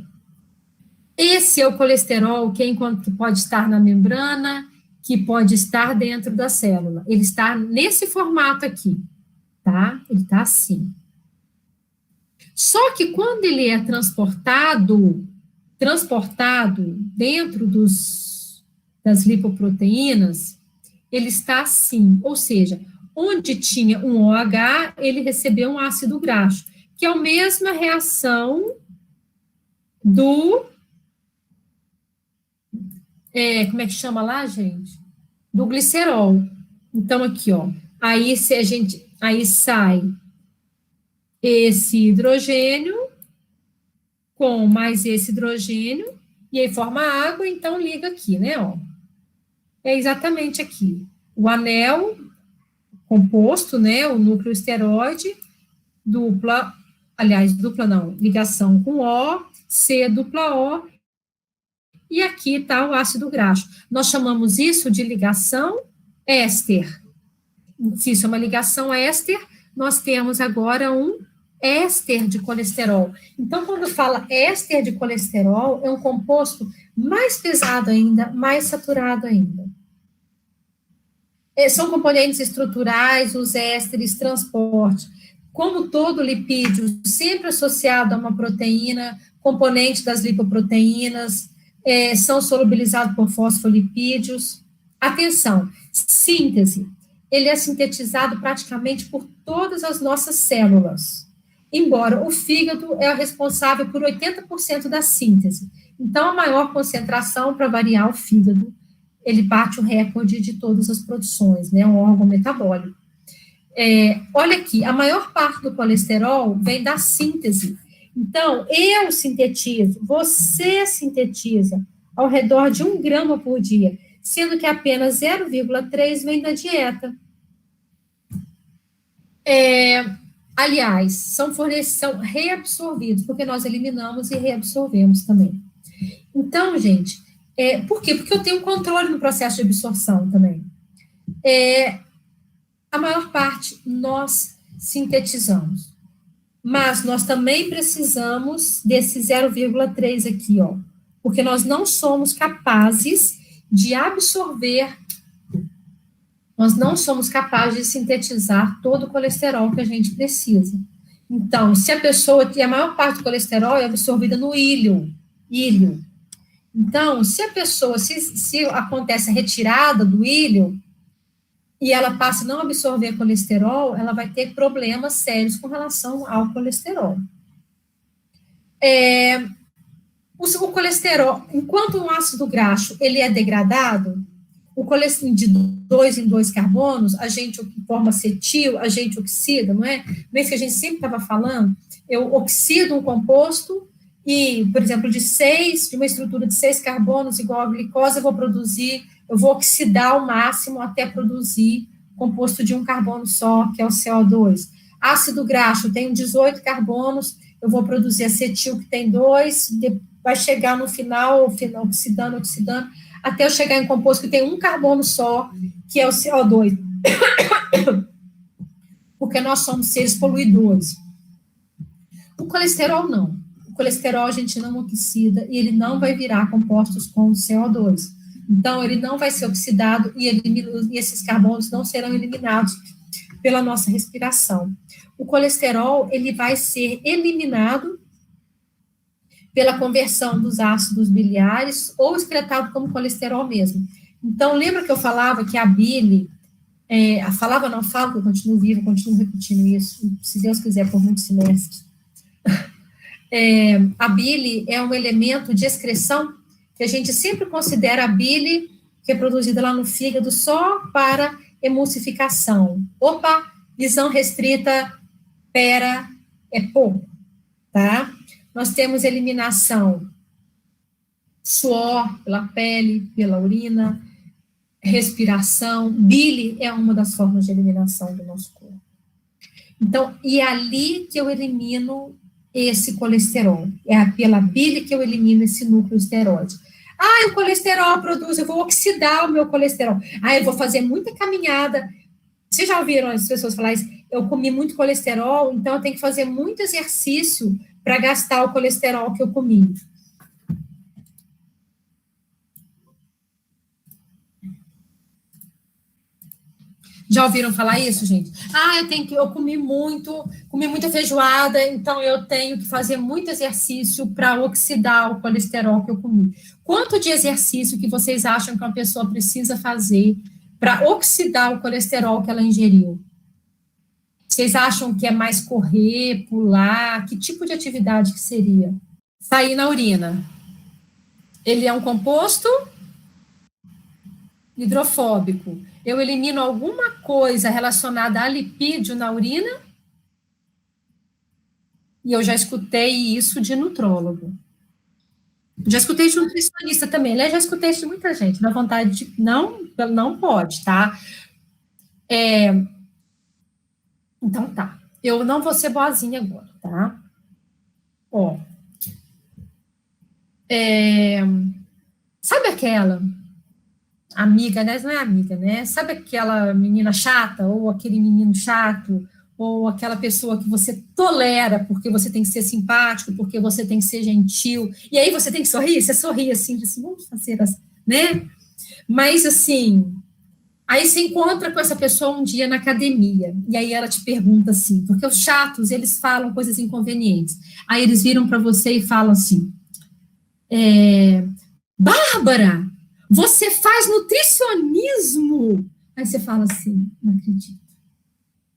Esse é o colesterol que pode estar na membrana, que pode estar dentro da célula. Ele está nesse formato aqui, tá? Ele está assim. Só que quando ele é transportado dentro das lipoproteínas, ele está assim, ou seja, onde tinha um OH, ele recebeu um ácido graxo, que é a mesma reação do... como é que chama lá, gente? Do glicerol. Então, aqui, ó, aí sai esse hidrogênio com mais esse hidrogênio, e aí forma água, então liga aqui, né, ó. É exatamente aqui. O anel composto, né, o núcleo esteroide, dupla não, ligação com O, C dupla O, e aqui está o ácido graxo. Nós chamamos isso de ligação éster. Se isso é uma ligação éster, nós temos agora um éster de colesterol. Então, quando fala éster de colesterol, é um composto mais pesado ainda, mais saturado ainda. São componentes estruturais, os ésteres, transporte. Como todo lipídio, sempre associado a uma proteína, componente das lipoproteínas, são solubilizados por fosfolipídios. Atenção, síntese. Ele é sintetizado praticamente por todas as nossas células, embora o fígado é o responsável por 80% da síntese. Então, a maior concentração, para variar o fígado, ele bate o recorde de todas as produções, né, um órgão metabólico. Olha aqui, a maior parte do colesterol vem da síntese. Então, eu sintetizo, você sintetiza ao redor de 1 grama por dia, sendo que apenas 0,3 vem da dieta. Aliás, são reabsorvidos, porque nós eliminamos e reabsorvemos também. Então, gente, por quê? Porque eu tenho controle no processo de absorção também. A maior parte nós sintetizamos, mas nós também precisamos desse 0,3 aqui, ó, porque nós não somos capazes de absorver, nós não somos capazes de sintetizar todo o colesterol que a gente precisa. Então, se a pessoa tem a maior parte do colesterol é absorvida no íleo. Então, se a pessoa, se acontece a retirada do íleo, e ela passa a não absorver colesterol, ela vai ter problemas sérios com relação ao colesterol. O colesterol, enquanto o ácido graxo, ele é degradado, o colesterol de 2 em 2 carbonos, a gente forma acetil, a gente oxida, não é? Não é isso que a gente sempre estava falando? Eu oxido um composto e, por exemplo, de uma estrutura de 6 carbonos igual a glicose, eu vou oxidar ao máximo até produzir composto de um carbono só, que é o CO2. Ácido graxo tem 18 carbonos, eu vou produzir acetil que tem 2, vai chegar no final oxidando, até eu chegar em composto que tem um carbono só, que é o CO2. Porque nós somos seres poluidores. O colesterol não. O colesterol a gente não oxida e ele não vai virar compostos com CO2. Então, ele não vai ser oxidado e esses carbonos não serão eliminados pela nossa respiração. O colesterol, ele vai ser eliminado pela conversão dos ácidos biliares ou excretado como colesterol mesmo. Então, lembra que eu falava que a bile, que eu continuo vivo, continuo repetindo isso, se Deus quiser, por muitos semestres. A bile é um elemento de excreção que a gente sempre considera a bile, que é produzida lá no fígado, só para emulsificação. Opa, visão restrita, pera, é pouco, tá? Nós temos eliminação, suor pela pele, pela urina, respiração, bile é uma das formas de eliminação do nosso corpo. Então, e é ali que eu elimino esse colesterol, é pela bile que eu elimino esse núcleo esteroide. O colesterol produz, eu vou oxidar o meu colesterol. Eu vou fazer muita caminhada. Vocês já ouviram as pessoas falarem isso? Eu comi muito colesterol, então eu tenho que fazer muito exercício para gastar o colesterol que eu comi. Já ouviram falar isso, gente? Eu comi muita feijoada, então eu tenho que fazer muito exercício para oxidar o colesterol que eu comi. Quanto de exercício que vocês acham que uma pessoa precisa fazer para oxidar o colesterol que ela ingeriu? Vocês acham que é mais correr, pular? Que tipo de atividade que seria? Sair na urina. Ele é um composto hidrofóbico. Eu elimino alguma coisa relacionada a lipídio na urina? E eu já escutei isso de nutrólogo. Já escutei de nutricionista também. Aliás, já escutei isso de muita gente. Na vontade de... Não pode, tá? Então, tá. Eu não vou ser boazinha agora, tá? Sabe aquela amiga, né? Não é amiga, né? Sabe aquela menina chata, ou aquele menino chato, ou aquela pessoa que você tolera porque você tem que ser simpático, porque você tem que ser gentil, e aí você tem que sorrir, você sorri assim, vamos fazer, né? Mas, assim, aí você encontra com essa pessoa um dia na academia, e aí ela te pergunta assim, porque os chatos, eles falam coisas inconvenientes, aí eles viram para você e falam assim, Bárbara, você faz nutricionismo? Aí você fala assim, não acredito.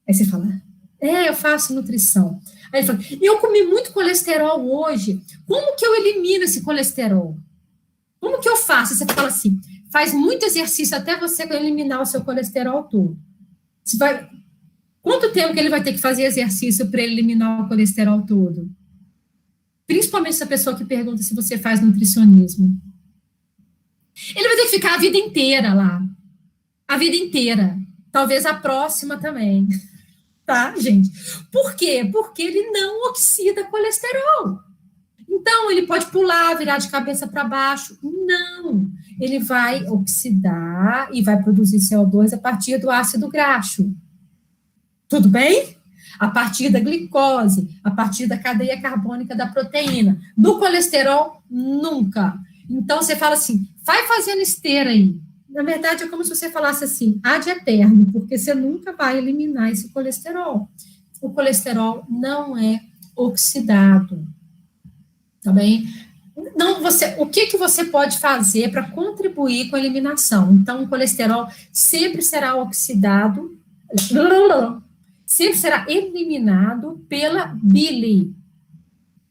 Aí você fala, eu faço nutrição. Aí ele fala, eu comi muito colesterol hoje, como que eu elimino esse colesterol? Como que eu faço? Você fala assim, faz muito exercício até você eliminar o seu colesterol todo. Quanto tempo que ele vai ter que fazer exercício para eliminar o colesterol todo? Principalmente essa pessoa que pergunta se você faz nutricionismo. Ele vai ter que ficar a vida inteira lá. A vida inteira. Talvez a próxima também. Tá, gente? Por quê? Porque ele não oxida colesterol. Então, ele pode pular, virar de cabeça para baixo. Não. Ele vai oxidar e vai produzir CO2 a partir do ácido graxo. Tudo bem? A partir da glicose, a partir da cadeia carbônica da proteína. Do colesterol, nunca. Então, você fala assim, vai fazendo esteira aí. Na verdade, é como se você falasse assim, ad eterno, porque você nunca vai eliminar esse colesterol. O colesterol não é oxidado. Tá bem? Não, o que você pode fazer para contribuir com a eliminação? Então, o colesterol sempre será oxidado, sempre será eliminado pela bile.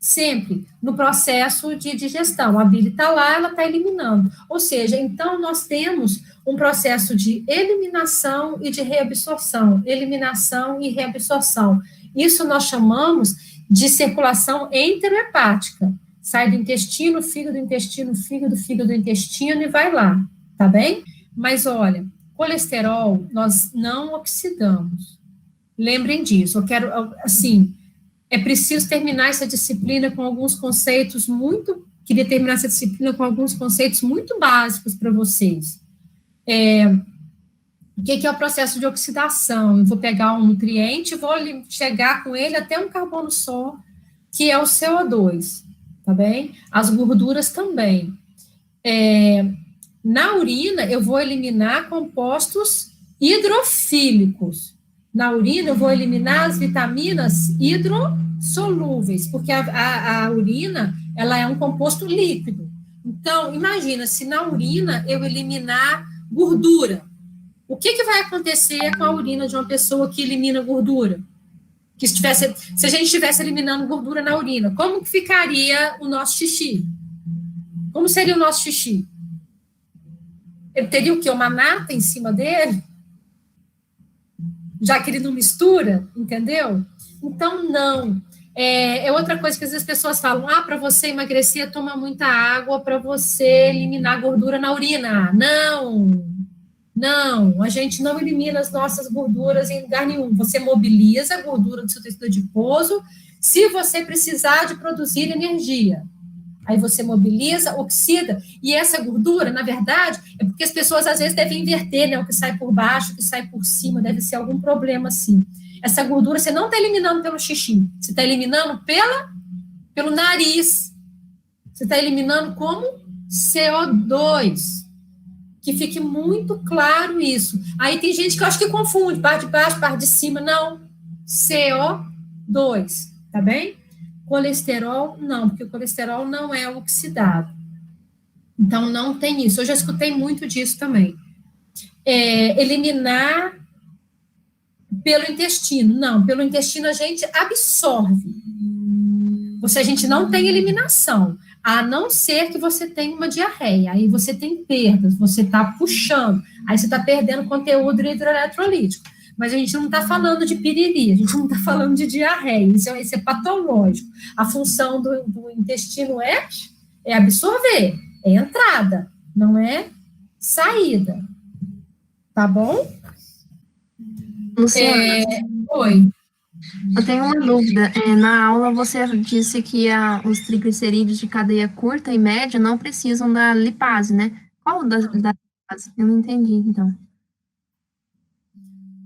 Sempre no processo de digestão. A bile está lá, ela está eliminando. Ou seja, então nós temos um processo de eliminação e de reabsorção. Eliminação e reabsorção. Isso nós chamamos de circulação enterohepática. Sai do intestino, fígado, intestino e vai lá, tá bem? Mas olha, colesterol nós não oxidamos. Lembrem disso. Eu quero, assim, é preciso terminar essa disciplina com alguns conceitos queria terminar essa disciplina com alguns conceitos muito básicos para vocês. O que é o processo de oxidação? Eu vou pegar um nutriente e vou chegar com ele até um carbono só, que é o CO2, tá bem? As gorduras também. Na urina, eu vou eliminar compostos hidrofílicos. Na urina, eu vou eliminar as vitaminas hidrossolúveis, porque a urina, ela é um composto líquido. Então, imagina, se na urina eu eliminar gordura, o que vai acontecer com a urina de uma pessoa que elimina gordura? Se a gente estivesse eliminando gordura na urina, como que ficaria o nosso xixi? Como seria o nosso xixi? Ele teria o quê? Uma nata em cima dele? Já que ele não mistura, entendeu? Então, não. É outra coisa que às vezes as pessoas falam, para você emagrecer, toma muita água para você eliminar gordura na urina. Não, a gente não elimina as nossas gorduras em lugar nenhum. Você mobiliza a gordura do seu tecido adiposo se você precisar de produzir energia. Aí você mobiliza, oxida, e essa gordura, na verdade, é porque as pessoas às vezes devem inverter, né? O que sai por baixo, o que sai por cima, deve ser algum problema assim. Essa gordura você não está eliminando pelo xixi, você está eliminando pelo nariz. Você está eliminando como CO2. Que fique muito claro isso. Aí tem gente que eu acho que confunde, parte de baixo, parte de cima, não. CO2, tá bem? Colesterol, não, porque o colesterol não é oxidado. Então, não tem isso. Eu já escutei muito disso também. Eliminar pelo intestino. Não, pelo intestino a gente absorve. A gente não tem eliminação, a não ser que você tenha uma diarreia. Aí você tem perdas, você está puxando. Aí você está perdendo conteúdo hidroeletrolítico. Mas a gente não está falando de piriri, a gente não está falando de diarreia, isso é patológico. A função do intestino é absorver, é entrada, não é saída. Tá bom? Luciana, Oi. eu tenho uma dúvida. Na aula você disse que os triglicerídeos de cadeia curta e média não precisam da lipase, né? Qual da lipase? Eu não entendi, então.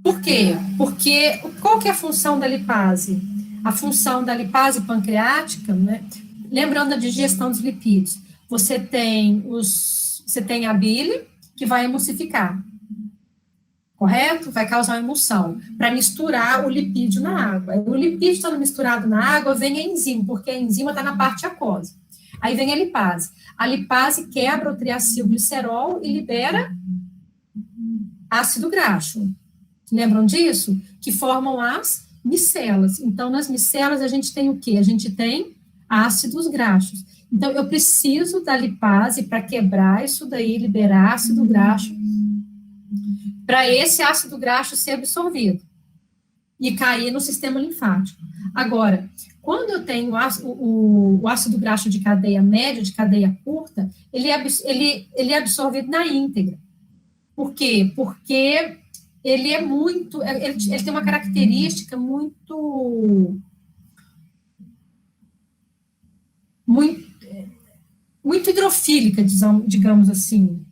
Por quê? Porque qual que é a função da lipase? A função da lipase pancreática, né? Lembrando da digestão dos lipídios, você tem a bile que vai emulsificar, correto? Vai causar uma emulsão para misturar o lipídio na água. O lipídio estando misturado na água, vem a enzima, porque a enzima está na parte aquosa. Aí vem a lipase. A lipase quebra o triacilglicerol e libera ácido graxo. Lembram disso? Que formam as micelas. Então, nas micelas, a gente tem o quê? A gente tem ácidos graxos. Então, eu preciso da lipase para quebrar isso daí, liberar ácido graxo, para esse ácido graxo ser absorvido e cair no sistema linfático. Agora, quando eu tenho o ácido graxo de cadeia média, de cadeia curta, ele é absorvido na íntegra. Por quê? Porque ele é muito, ele tem uma característica muito hidrofílica, digamos assim.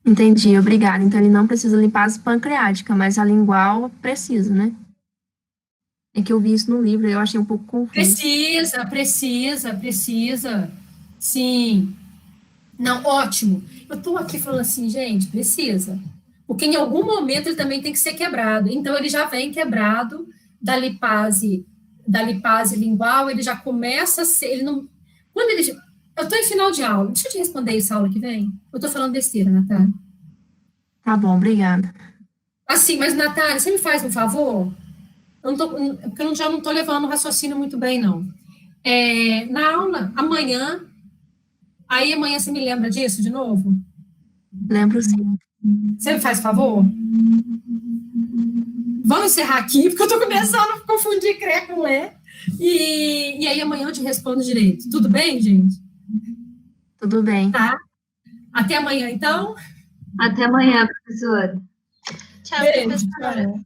Entendi, obrigada. Então, ele não precisa de lipase pancreática, mas a lingual precisa, né? É que eu vi isso no livro, eu achei um pouco confuso. Precisa. Sim. Não, ótimo. Eu estou aqui falando assim, gente, precisa. Porque em algum momento ele também tem que ser quebrado. Então, ele já vem quebrado da lipase lingual, ele já começa a ser... eu estou em final de aula. Deixa eu te responder essa aula que vem. Eu estou falando besteira, Natália. Tá bom, obrigada. Assim, mas, Natália, você me faz um favor? Porque eu já não estou levando o raciocínio muito bem, não. Na aula, amanhã você me lembra disso de novo? Lembro sim. Você me faz favor? Vamos encerrar aqui, porque eu estou começando a confundir CRE com LE. E aí amanhã eu te respondo direito. Tudo bem, gente? Tudo bem. Tá. Até amanhã, então. Até amanhã, professora. Tchau, Beijo, professora. tchau.